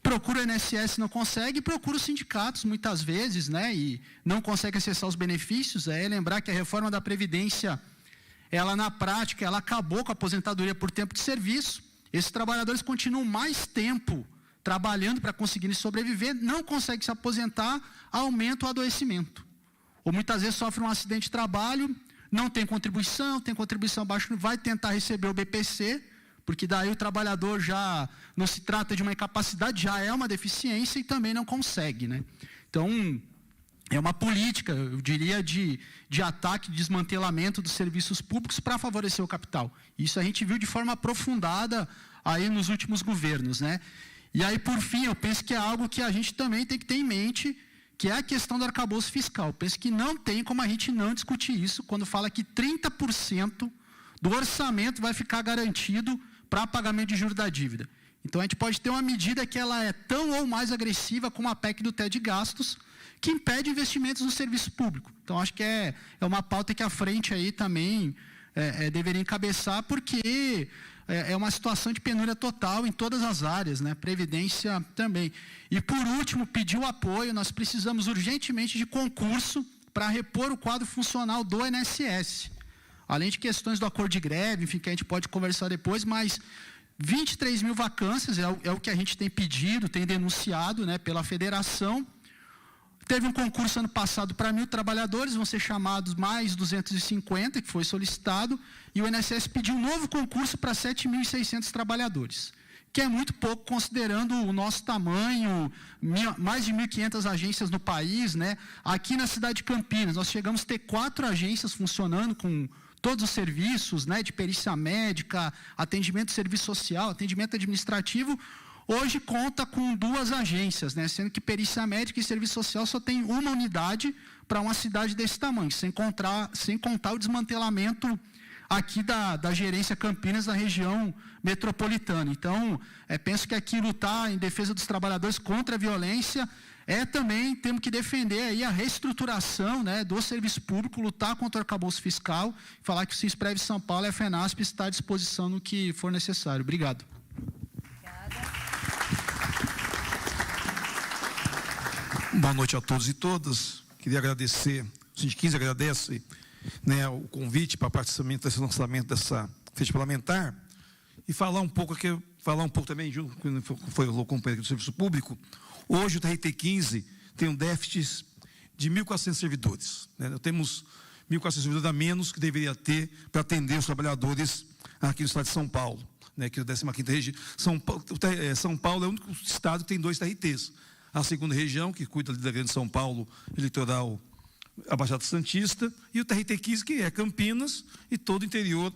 procura o INSS, não consegue, e procura os sindicatos, muitas vezes, né, e não consegue acessar os benefícios. Lembrar que a reforma da Previdência, ela na prática, ela acabou com a aposentadoria por tempo de serviço. Esses trabalhadores continuam mais tempo trabalhando para conseguirem sobreviver, não conseguem se aposentar, aumenta o adoecimento. Ou muitas vezes sofre um acidente de trabalho, não tem contribuição abaixo, vai tentar receber o BPC, porque daí o trabalhador já não se trata de uma incapacidade, já é uma deficiência e também não consegue, né? Então, é uma política, eu diria, de ataque, de desmantelamento dos serviços públicos para favorecer o capital. Isso a gente viu de forma aprofundada aí nos últimos governos, né? E aí, por fim, eu penso que é algo que a gente também tem que ter em mente, que é a questão do arcabouço fiscal. Eu penso que não tem como a gente não discutir isso quando fala que 30% do orçamento vai ficar garantido para pagamento de juros da dívida. Então, a gente pode ter uma medida que ela é tão ou mais agressiva como a PEC do teto de gastos, que impede investimentos no serviço público. Então, acho que é uma pauta que a frente aí também deveria encabeçar, porque é uma situação de penúria total em todas as áreas, né? Previdência também. E, por último, pedir o apoio. Nós precisamos urgentemente de concurso para repor o quadro funcional do INSS. Além de questões do acordo de greve, enfim, que a gente pode conversar depois, mas 23 mil vacâncias é o que a gente tem pedido, tem denunciado, né, pela federação. Teve um concurso ano passado para 1.000 trabalhadores, vão ser chamados mais 250, que foi solicitado, e o INSS pediu um novo concurso para 7.600 trabalhadores, que é muito pouco considerando o nosso tamanho, mais de 1.500 agências no país, né? Aqui na cidade de Campinas, nós chegamos a ter 4 agências funcionando com todos os serviços, né, de perícia médica, atendimento de serviço social, atendimento administrativo. Hoje conta com 2 agências, né, sendo que perícia médica e serviço social só tem uma unidade para uma cidade desse tamanho, sem contar o desmantelamento aqui da gerência Campinas, da região metropolitana. Então, penso que aqui lutar em defesa dos trabalhadores contra a violência também temos que defender aí a reestruturação, né, do serviço público, lutar contra o arcabouço fiscal, falar que o Sinsprev São Paulo e a FENASP está à disposição no que for necessário. Obrigado. Boa noite a todos e todas. Queria agradecer, o Sindiquins agradece, né, o convite para participamento desse lançamento dessa frente parlamentar e falar um pouco também, junto com o companheiro do serviço público. Hoje o TRT15 tem um déficit de 1.400 servidores, né? Nós temos 1.400 servidores a menos que deveria ter para atender os trabalhadores aqui no estado de São Paulo, né? Que é a 15ª região. São Paulo é o único estado que tem 2 TRTs. A segunda região, que cuida da Grande São Paulo, litoral, a Baixada Santista, e o TRT15, que é Campinas e todo o interior,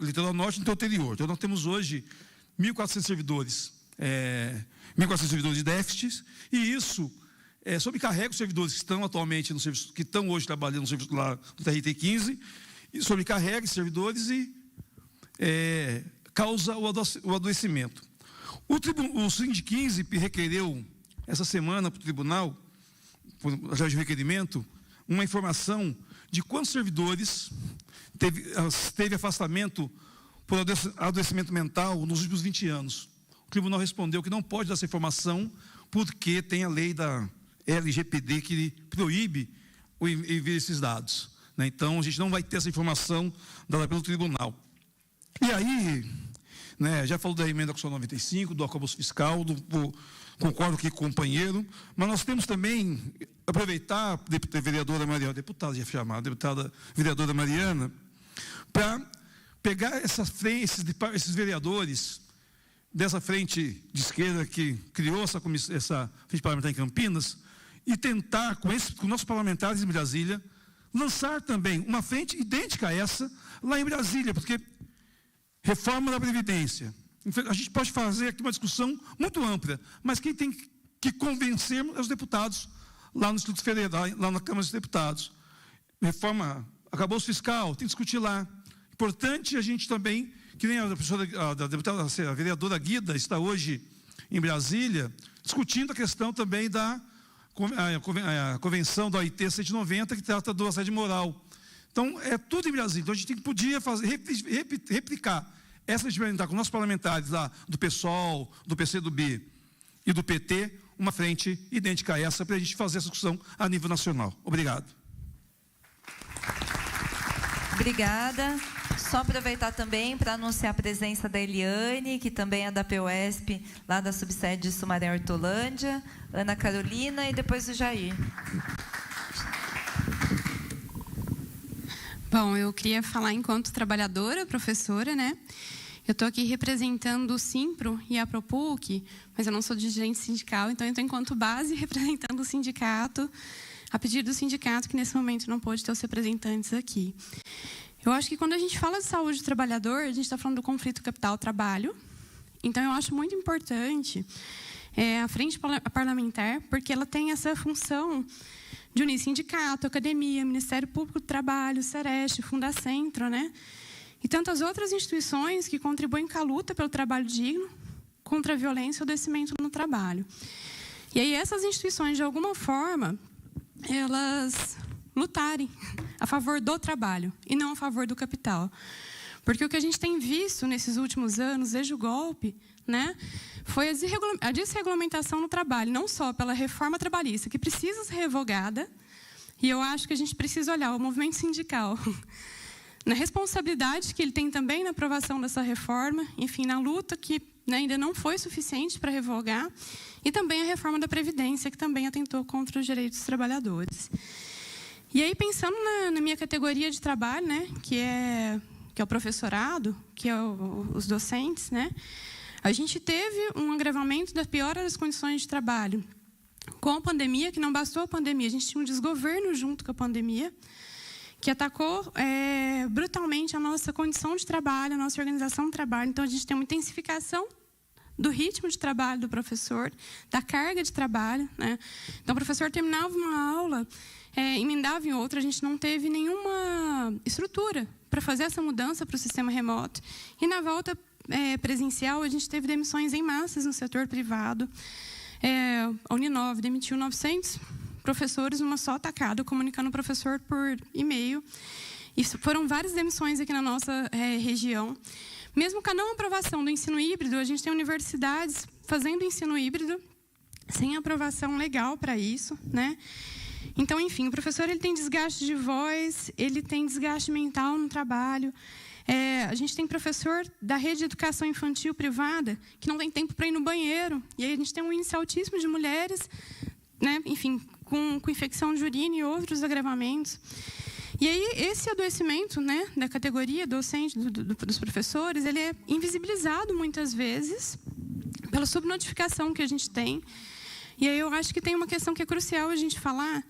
litoral norte e todo o interior. Então, nós temos hoje 1.400 servidores, 1.400 servidores de déficit, e isso sobrecarrega os servidores que estão atualmente no serviço, que estão hoje trabalhando no serviço lá do TRT15, e sobrecarrega os servidores e causa o adoecimento. O Sindiquins requereu essa semana para o tribunal, através de um requerimento, uma informação de quantos servidores teve afastamento por adoecimento mental nos últimos 20 anos. O tribunal respondeu que não pode dar essa informação porque tem a lei da LGPD que proíbe o envio desses dados, né? Então, a gente não vai ter essa informação dada pelo tribunal. E aí, né, já falou da emenda constitucional 95, do arcabouço fiscal, concordo aqui com o companheiro, mas nós temos também, aproveitar a vereadora Mariana, deputada já chamada, deputada vereadora Mariana, para pegar esses vereadores dessa frente de esquerda que criou essa frente parlamentar em Campinas e tentar, com nossos parlamentares em Brasília, lançar também uma frente idêntica a essa lá em Brasília, porque reforma da Previdência. A gente pode fazer aqui uma discussão muito ampla, mas quem tem que convencer é os deputados lá no Instituto Federal, lá na Câmara dos Deputados. Reforma, arcabouço fiscal, tem que discutir lá. Importante a gente também, que nem a vereadora Guida está hoje em Brasília, discutindo a questão também da convenção da OIT 190, que trata do assédio moral. Então, é tudo em Brasília. Então, a gente podia replicar essa experimentar com nossos parlamentares lá do PSOL, do PCdoB e do PT, uma frente idêntica a essa, para a gente fazer essa discussão a nível nacional. Obrigado. Obrigada. Só aproveitar também para anunciar a presença da Eliane, que também é da PUESP, lá da subsede de Sumaré Hortolândia, Ana Carolina e depois o Jair. Bom, eu queria falar enquanto trabalhadora, professora, né? Eu estou aqui representando o Simpro e a ProPuc, mas eu não sou dirigente sindical, então eu estou enquanto base representando o sindicato, a pedido do sindicato, que nesse momento não pôde ter os representantes aqui. Eu acho que quando a gente fala de saúde do trabalhador, a gente está falando do conflito capital-trabalho. Então, eu acho muito importante a frente parlamentar, porque ela tem essa função de unir sindicato, academia, Ministério Público do Trabalho, Sereste, Fundacentro, né? E tantas outras instituições que contribuem com a luta pelo trabalho digno, contra a violência e o adoecimento no trabalho. E aí essas instituições, de alguma forma, elas lutarem a favor do trabalho e não a favor do capital. Porque o que a gente tem visto nesses últimos anos, desde o golpe, né, foi a desregulamentação no trabalho, não só pela reforma trabalhista, que precisa ser revogada, e eu acho que a gente precisa olhar o movimento sindical na responsabilidade que ele tem também na aprovação dessa reforma, enfim, na luta que, né, ainda não foi suficiente para revogar, e também a reforma da Previdência, que também atentou contra os direitos dos trabalhadores. E aí, pensando na minha categoria de trabalho, né, que é o professorado, que é os docentes, né, a gente teve um agravamento da piora das condições de trabalho. Com a pandemia, que não bastou a pandemia, a gente tinha um desgoverno junto com a pandemia, que atacou brutalmente a nossa condição de trabalho, a nossa organização de trabalho. Então, a gente tem uma intensificação do ritmo de trabalho do professor, da carga de trabalho, né? Então, o professor terminava uma aula, emendava em outra, a gente não teve nenhuma estrutura para fazer essa mudança para o sistema remoto. E na volta presencial, a gente teve demissões em massas no setor privado. A Uninove demitiu 900 professores numa só tacada, comunicando o professor por e-mail. Isso foram várias demissões aqui na nossa região. Mesmo com a não aprovação do ensino híbrido, a gente tem universidades fazendo ensino híbrido sem aprovação legal para isso, né? Então, enfim, o professor ele tem desgaste de voz, ele tem desgaste mental no trabalho. A gente tem professor da rede de educação infantil privada que não tem tempo para ir no banheiro. E aí a gente tem um índice altíssimo de mulheres, né, enfim, com infecção de urina e outros agravamentos. E aí esse adoecimento, né, da categoria docente dos professores, ele é invisibilizado muitas vezes pela subnotificação que a gente tem. E aí eu acho que tem uma questão que é crucial a gente falar,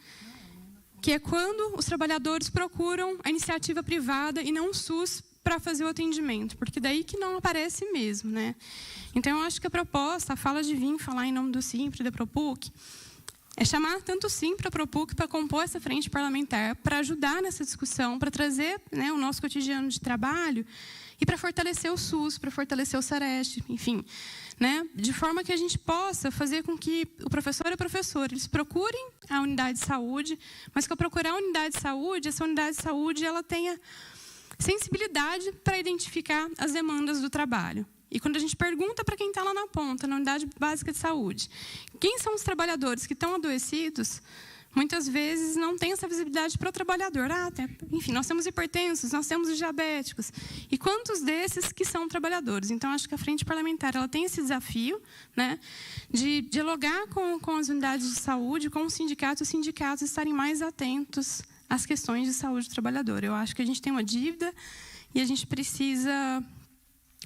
que é quando os trabalhadores procuram a iniciativa privada e não o SUS para fazer o atendimento, porque daí que não aparece mesmo, né? Então, eu acho que a proposta, a fala de vir falar em nome do Simpro e da ProPuc, é chamar tanto o Simpro e a ProPuc para compor essa frente parlamentar, para ajudar nessa discussão, para trazer, né, o nosso cotidiano de trabalho e para fortalecer o SUS, para fortalecer o Sereste, enfim, né, de forma que a gente possa fazer com que o professor e a professora eles procurem a unidade de saúde, mas que ao procurar a unidade de saúde, essa unidade de saúde ela tenha sensibilidade para identificar as demandas do trabalho. E quando a gente pergunta para quem está lá na ponta, na unidade básica de saúde, quem são os trabalhadores que estão adoecidos, muitas vezes não tem essa visibilidade para o trabalhador. Enfim, nós temos hipertensos, nós temos os diabéticos. E quantos desses que são trabalhadores? Então, acho que a Frente Parlamentar ela tem esse desafio, né, de dialogar com as unidades de saúde, com os sindicatos estarem mais atentos às questões de saúde do trabalhador. Eu acho que a gente tem uma dívida e a gente precisa,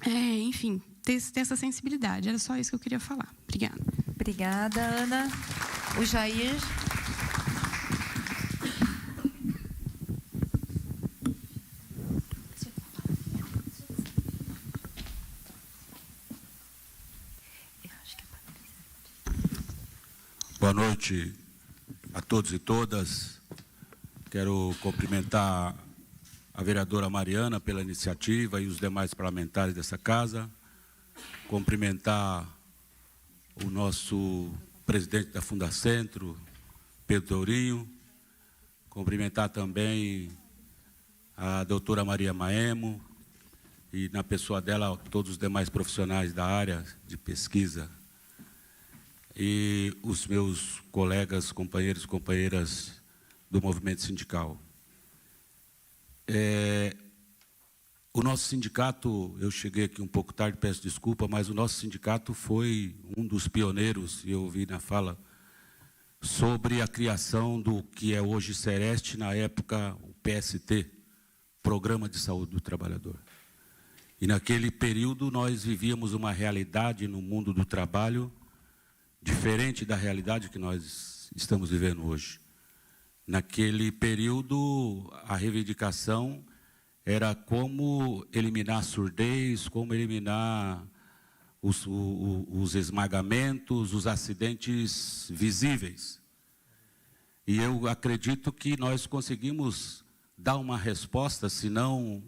enfim, ter essa sensibilidade. Era só isso que eu queria falar. Obrigada. Obrigada, Ana. O Jair. Boa noite a todos e todas. Quero cumprimentar a vereadora Mariana pela iniciativa e os demais parlamentares dessa casa. Cumprimentar o nosso presidente da Fundacentro, Pedro Tourinho. Cumprimentar também a doutora Maria Maemo e, na pessoa dela, todos os demais profissionais da área de pesquisa. E os meus colegas, companheiros e companheiras do movimento sindical. O nosso sindicato, eu cheguei aqui um pouco tarde, peço desculpa, mas o nosso sindicato foi um dos pioneiros, e eu ouvi na fala, sobre a criação do que é hoje Sereste, na época o PST, Programa de Saúde do Trabalhador. E naquele período nós vivíamos uma realidade no mundo do trabalho diferente da realidade que nós estamos vivendo hoje. Naquele período, a reivindicação era como eliminar a surdez, como eliminar os esmagamentos, os acidentes visíveis. E eu acredito que nós conseguimos dar uma resposta, se não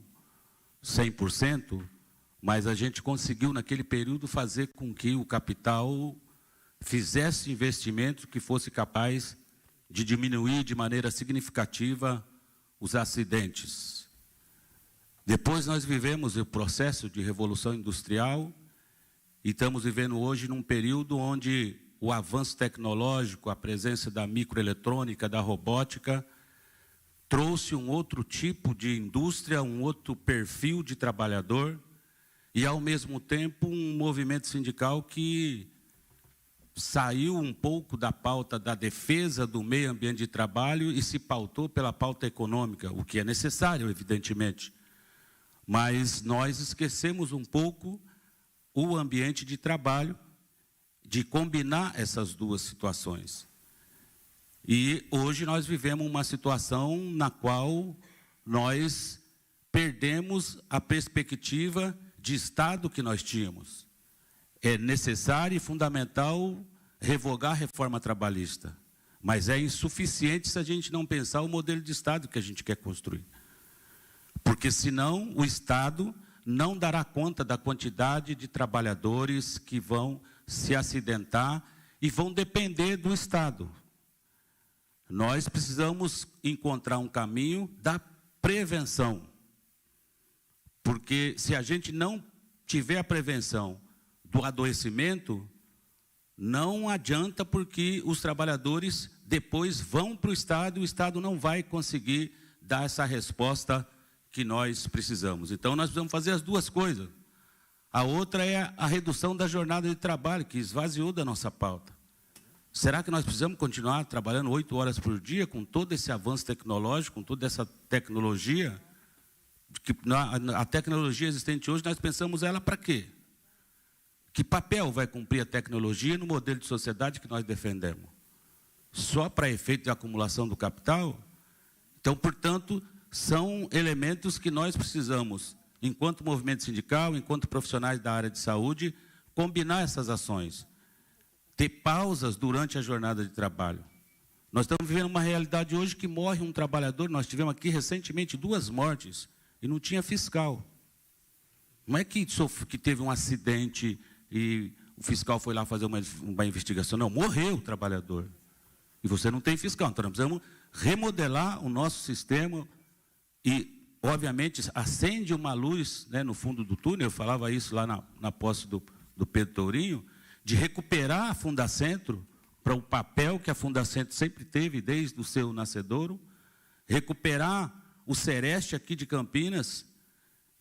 100%, mas a gente conseguiu, naquele período, fazer com que o capital fizesse investimento que fosse capaz de diminuir de maneira significativa os acidentes. Depois nós vivemos o processo de revolução industrial e estamos vivendo hoje num período onde o avanço tecnológico, a presença da microeletrônica, da robótica, trouxe um outro tipo de indústria, um outro perfil de trabalhador e, ao mesmo tempo, um movimento sindical que saiu um pouco da pauta da defesa do meio ambiente de trabalho e se pautou pela pauta econômica, o que é necessário, evidentemente. Mas nós esquecemos um pouco o ambiente de trabalho, de combinar essas duas situações. E hoje nós vivemos uma situação na qual nós perdemos a perspectiva de Estado que nós tínhamos. É necessário e fundamental revogar a reforma trabalhista, mas é insuficiente se a gente não pensar o modelo de Estado que a gente quer construir. Porque senão o Estado não dará conta da quantidade de trabalhadores que vão se acidentar e vão depender do Estado. Nós precisamos encontrar um caminho da prevenção, porque se a gente não tiver a prevenção do adoecimento, não adianta, porque os trabalhadores depois vão para o Estado e o Estado não vai conseguir dar essa resposta que nós precisamos. Então, nós precisamos fazer as duas coisas. A outra é a redução da jornada de trabalho, que esvaziou da nossa pauta. Será que nós precisamos continuar trabalhando 8 horas por dia, com todo esse avanço tecnológico, com toda essa tecnologia? A tecnologia existente hoje, nós pensamos ela para quê? Que papel vai cumprir a tecnologia no modelo de sociedade que nós defendemos? Só para efeito de acumulação do capital? Então, portanto, são elementos que nós precisamos, enquanto movimento sindical, enquanto profissionais da área de saúde, combinar essas ações. Ter pausas durante a jornada de trabalho. Nós estamos vivendo uma realidade hoje que morre um trabalhador. Nós tivemos aqui recentemente 2 mortes e não tinha fiscal. Não é que teve um acidente e o fiscal foi lá fazer uma investigação. Não, morreu o trabalhador. E você não tem fiscal. Então, nós precisamos remodelar o nosso sistema e obviamente, acende uma luz, né, no fundo do túnel. Eu falava isso lá na posse do Pedro Tourinho, de recuperar a Fundacentro para o papel que a Fundacentro sempre teve desde o seu nascedouro, recuperar o Sereste aqui de Campinas,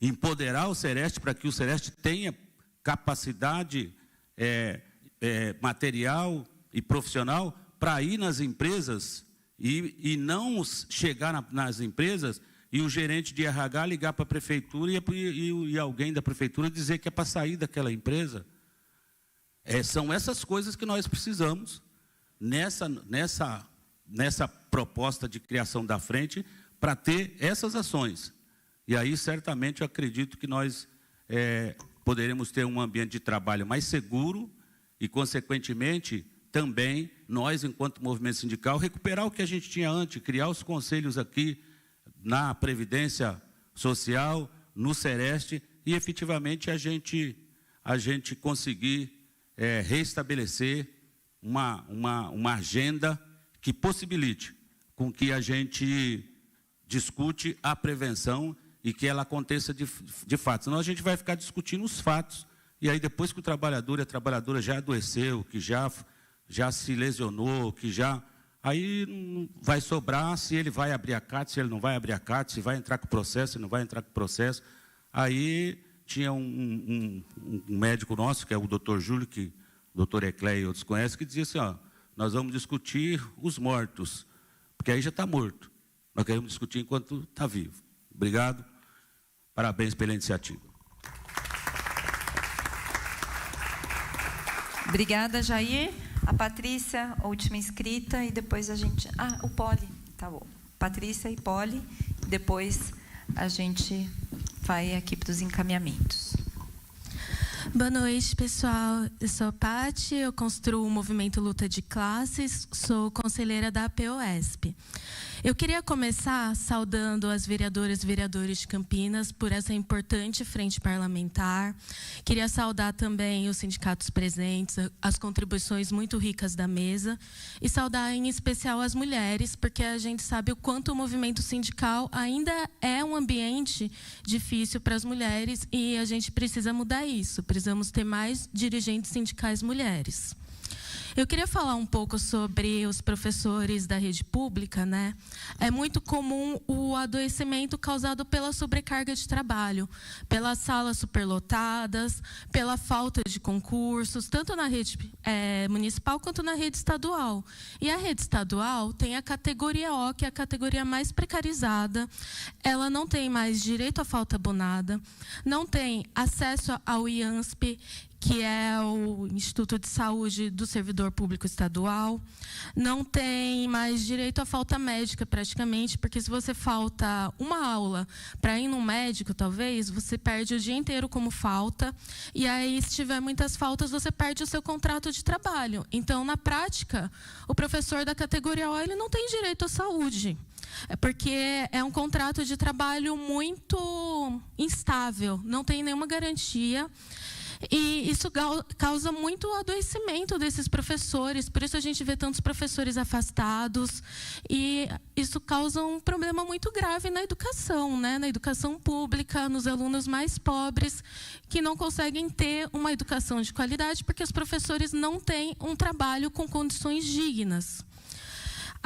empoderar o Sereste para que o Sereste tenha capacidade material e profissional para ir nas empresas e não chegar nas empresas e o gerente de RH ligar para a prefeitura e alguém da prefeitura dizer que é para sair daquela empresa. São essas coisas que nós precisamos nessa proposta de criação da frente para ter essas ações. E aí, certamente, eu acredito que nós poderemos ter um ambiente de trabalho mais seguro e, consequentemente, também nós, enquanto movimento sindical, recuperar o que a gente tinha antes, criar os conselhos aqui na Previdência Social, no Sereste, e efetivamente a gente conseguir reestabelecer uma agenda que possibilite com que a gente discute a prevenção e que ela aconteça de fato. Senão a gente vai ficar discutindo os fatos, e aí depois que o trabalhador e a trabalhadora já adoeceu, que já se lesionou, que já... Aí vai sobrar se ele vai abrir a CAT, se ele não vai abrir a CAT, se vai entrar com o processo, se não vai entrar com o processo. Aí tinha um médico nosso, que é o doutor Júlio, que o doutor Eclé e outros conhecem, que dizia assim, ó, nós vamos discutir os mortos, porque aí já está morto. Nós queremos discutir enquanto está vivo. Obrigado, parabéns pela iniciativa. Obrigada, Jair. A Patrícia, a última inscrita, e depois a gente... o Poli, tá bom. Patrícia e Poli, depois a gente vai aqui para os encaminhamentos. Boa noite, pessoal. Eu sou a Paty, eu construo o movimento Luta de Classes, sou conselheira da APOESP. Eu queria começar saudando as vereadoras e vereadores de Campinas por essa importante frente parlamentar. Queria saudar também os sindicatos presentes, as contribuições muito ricas da mesa, e saudar em especial as mulheres, porque a gente sabe o quanto o movimento sindical ainda é um ambiente difícil para as mulheres, e a gente precisa mudar isso. Precisamos ter mais dirigentes sindicais mulheres. Eu queria falar um pouco sobre os professores da rede pública, né? É muito comum o adoecimento causado pela sobrecarga de trabalho, pelas salas superlotadas, pela falta de concursos, tanto na rede municipal quanto na rede estadual. E a rede estadual tem a categoria O, que é a categoria mais precarizada. Ela não tem mais direito à falta abonada, não tem acesso ao IANSP, que é o Instituto de Saúde do Servidor Público Estadual, não tem mais direito à falta médica, praticamente, porque se você falta uma aula para ir num médico, talvez, você perde o dia inteiro como falta, e aí, se tiver muitas faltas, você perde o seu contrato de trabalho. Então, na prática, o professor da categoria O, ele não tem direito à saúde. É porque é um contrato de trabalho muito instável, não tem nenhuma garantia. E isso causa muito adoecimento desses professores, por isso a gente vê tantos professores afastados, e isso causa um problema muito grave na educação, né? Na educação pública, nos alunos mais pobres, que não conseguem ter uma educação de qualidade, porque os professores não têm um trabalho com condições dignas.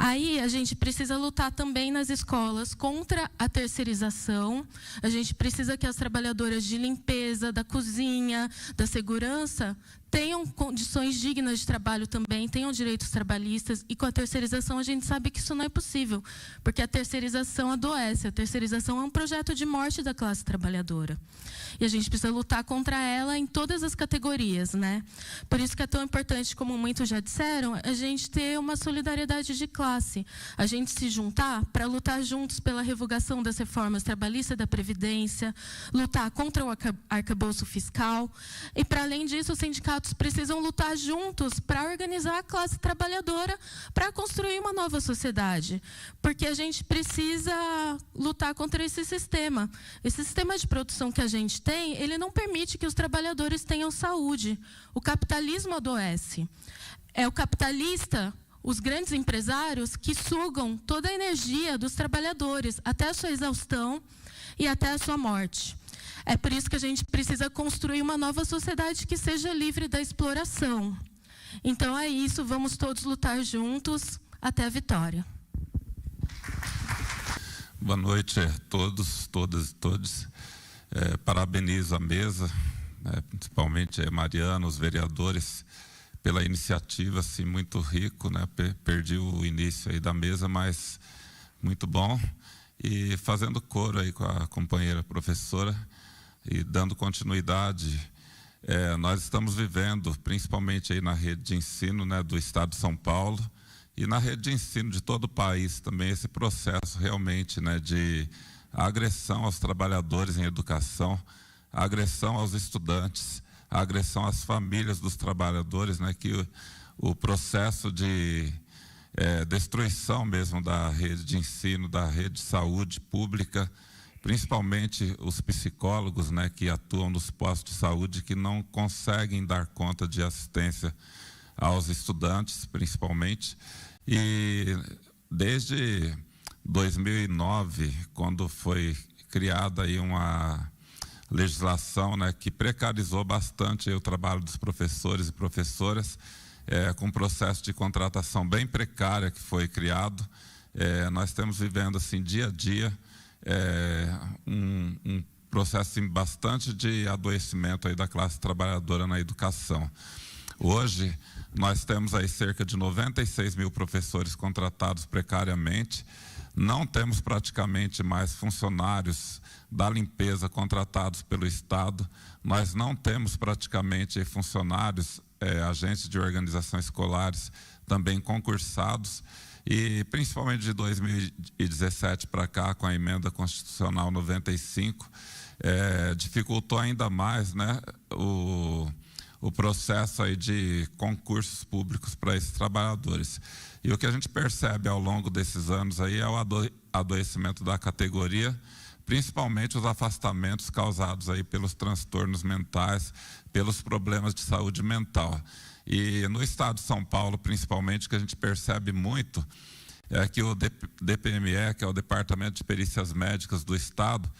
Aí a gente precisa lutar também nas escolas contra a terceirização. A gente precisa que as trabalhadoras de limpeza, da cozinha, da segurança tenham condições dignas de trabalho também, tenham direitos trabalhistas, e com a terceirização a gente sabe que isso não é possível, porque a terceirização adoece, a terceirização é um projeto de morte da classe trabalhadora. E a gente precisa lutar contra ela em todas as categorias, né? Por isso que é tão importante, como muitos já disseram, a gente ter uma solidariedade de classe, a gente se juntar para lutar juntos pela revogação das reformas trabalhistas da Previdência, lutar contra o arcabouço fiscal, e, para além disso, os sindicatos precisam lutar juntos para organizar a classe trabalhadora para construir uma nova sociedade, porque a gente precisa lutar contra esse sistema. Esse sistema de produção que a gente tem, ele não permite que os trabalhadores tenham saúde. O capitalismo adoece. É o capitalista, os grandes empresários, que sugam toda a energia dos trabalhadores até a sua exaustão. e até a sua morte. É por isso que a gente precisa construir uma nova sociedade que seja livre da exploração. Então é isso, vamos todos lutar juntos até a vitória. Boa noite a todos, todas e todos. Parabenizo a mesa, principalmente a Mariana, os vereadores, pela iniciativa, assim, muito rico, né? Perdi o início aí da mesa, mas muito bom. E fazendo coro aí com a companheira professora e dando continuidade, nós estamos vivendo, principalmente aí na rede de ensino, né, do Estado de São Paulo e na rede de ensino de todo o país também, esse processo realmente, né, de agressão aos trabalhadores em educação, agressão aos estudantes, a agressão às famílias dos trabalhadores, né, que o processo de destruição mesmo da rede de ensino, da rede de saúde pública, principalmente os psicólogos, né, que atuam nos postos de saúde, que não conseguem dar conta de assistência aos estudantes, principalmente. E desde 2009, quando foi criada aí uma legislação, né, que precarizou bastante o trabalho dos professores e professoras, com um processo de contratação bem precária que foi criado. Nós estamos vivendo assim dia a dia um processo assim, bastante de adoecimento aí da classe trabalhadora na educação. Hoje nós temos aí cerca de 96 mil professores contratados precariamente. Não temos praticamente mais funcionários da limpeza contratados pelo Estado. Nós não temos praticamente funcionários, agentes de organizações escolares também concursados. E principalmente de 2017 para cá, com a emenda constitucional 95, dificultou ainda mais, né, o processo aí de concursos públicos para esses trabalhadores. E o que a gente percebe ao longo desses anos aí é o adoecimento da categoria, principalmente os afastamentos causados aí pelos transtornos mentais, pelos problemas de saúde mental. E no estado de São Paulo, principalmente, o que a gente percebe muito é que o DPME, que é o Departamento de Perícias Médicas do Estado,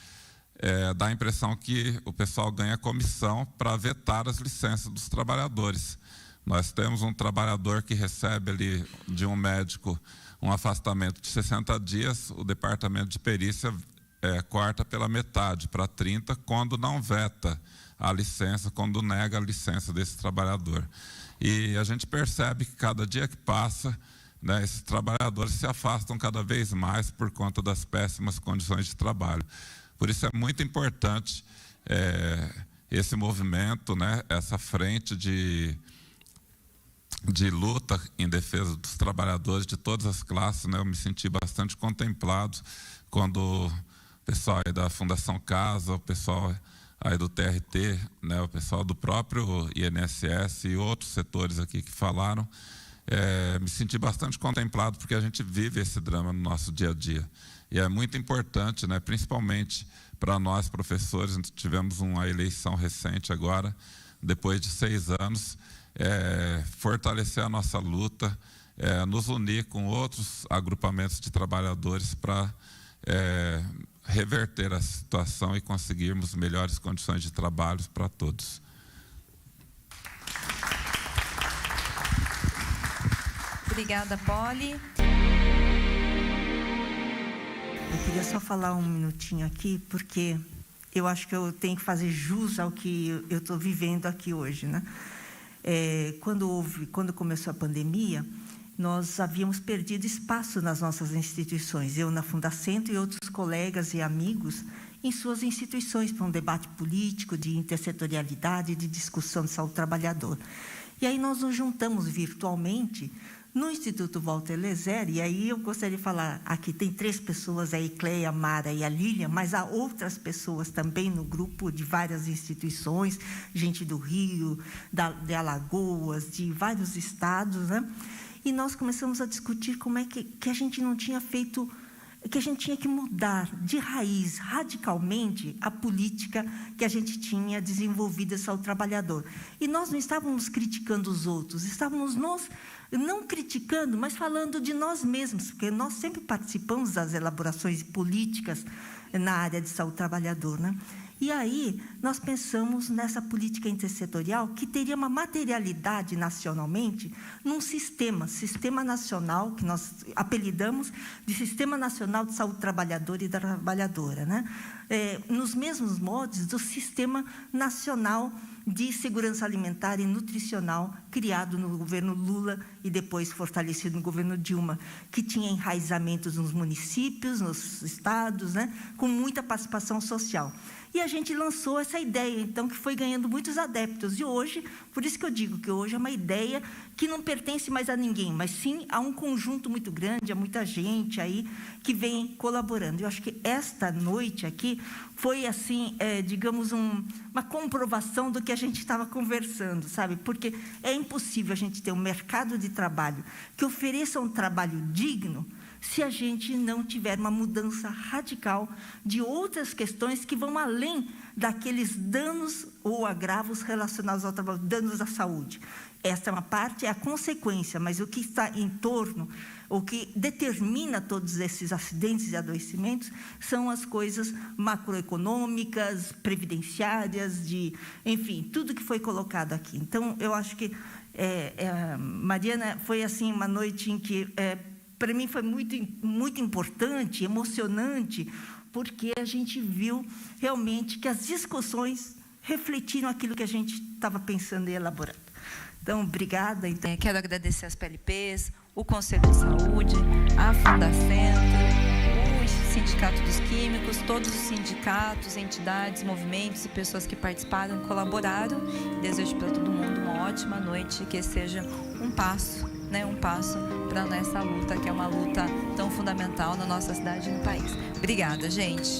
dá a impressão que o pessoal ganha comissão para vetar as licenças dos trabalhadores. Nós temos um trabalhador que recebe ali de um médico um afastamento de 60 dias, o Departamento de Perícia corta pela metade, para 30, quando não veta a licença, quando nega a licença desse trabalhador. E a gente percebe que cada dia que passa, né, esses trabalhadores se afastam cada vez mais por conta das péssimas condições de trabalho. Por isso é muito importante esse movimento, né, essa frente de luta em defesa dos trabalhadores de todas as classes, né? Eu me senti bastante contemplado quando o pessoal aí da Fundação Casa, o pessoal aí do TRT, né, o pessoal do próprio INSS e outros setores aqui que falaram, me senti bastante contemplado porque a gente vive esse drama no nosso dia a dia. E é muito importante, né, principalmente para nós professores, tivemos uma eleição recente agora, depois de 6 anos, fortalecer a nossa luta, nos unir com outros agrupamentos de trabalhadores para reverter a situação e conseguirmos melhores condições de trabalho para todos. Obrigada, Poli. Eu queria só falar um minutinho aqui, porque eu acho que eu tenho que fazer jus ao que eu estou vivendo aqui hoje, né? Quando começou a pandemia, nós havíamos perdido espaço nas nossas instituições, eu na Fundacentro e outros colegas e amigos em suas instituições para um debate político de intersetorialidade, de discussão de saúde do trabalhador. E aí nós nos juntamos virtualmente no Instituto Walter Lezer, e aí eu gostaria de falar, aqui tem 3 pessoas, a Ecleia, a Mara e a Lília, mas há outras pessoas também no grupo de várias instituições, gente do Rio, de Alagoas, de vários estados, né? E nós começamos a discutir como é que a gente não tinha feito que a gente tinha que mudar de raiz, radicalmente, a política que a gente tinha desenvolvida ao trabalhador. E nós não estávamos criticando os outros, estávamos não criticando, mas falando de nós mesmos, porque nós sempre participamos das elaborações políticas na área de saúde do trabalhador, né? E aí, nós pensamos nessa política intersetorial que teria uma materialidade nacionalmente num sistema nacional, que nós apelidamos de Sistema Nacional de Saúde do Trabalhador e da Trabalhadora, né? Nos mesmos moldes do Sistema Nacional de Segurança Alimentar e Nutricional, criado no governo Lula e depois fortalecido no governo Dilma, que tinha enraizamentos nos municípios, nos estados, né? Com muita participação social. E a gente lançou essa ideia, então, que foi ganhando muitos adeptos. E hoje, por isso que eu digo que hoje é uma ideia que não pertence mais a ninguém, mas sim a um conjunto muito grande, a muita gente aí que vem colaborando. Eu acho que esta noite aqui foi, assim, digamos, uma comprovação do que a gente estava conversando, sabe? Porque é impossível a gente ter um mercado de trabalho que ofereça um trabalho digno se a gente não tiver uma mudança radical de outras questões que vão além daqueles danos ou agravos relacionados ao trabalho, danos à saúde. Esta é uma parte, é a consequência, mas o que está em torno, o que determina todos esses acidentes e adoecimentos, são as coisas macroeconômicas, previdenciárias, enfim, tudo que foi colocado aqui. Então, eu acho que, Mariana, foi assim uma noite em que para mim foi muito importante, emocionante, porque a gente viu realmente que as discussões refletiram aquilo que a gente estava pensando e elaborando. Então, obrigada. Então. Quero agradecer as PLPs, o Conselho de Saúde, a Fundacentro, o Sindicato dos Químicos, todos os sindicatos, entidades, movimentos e pessoas que participaram, colaboraram. Desejo para todo mundo uma ótima noite, que seja um passo para nessa luta, que é uma luta tão fundamental na nossa cidade e no país. Obrigada, gente.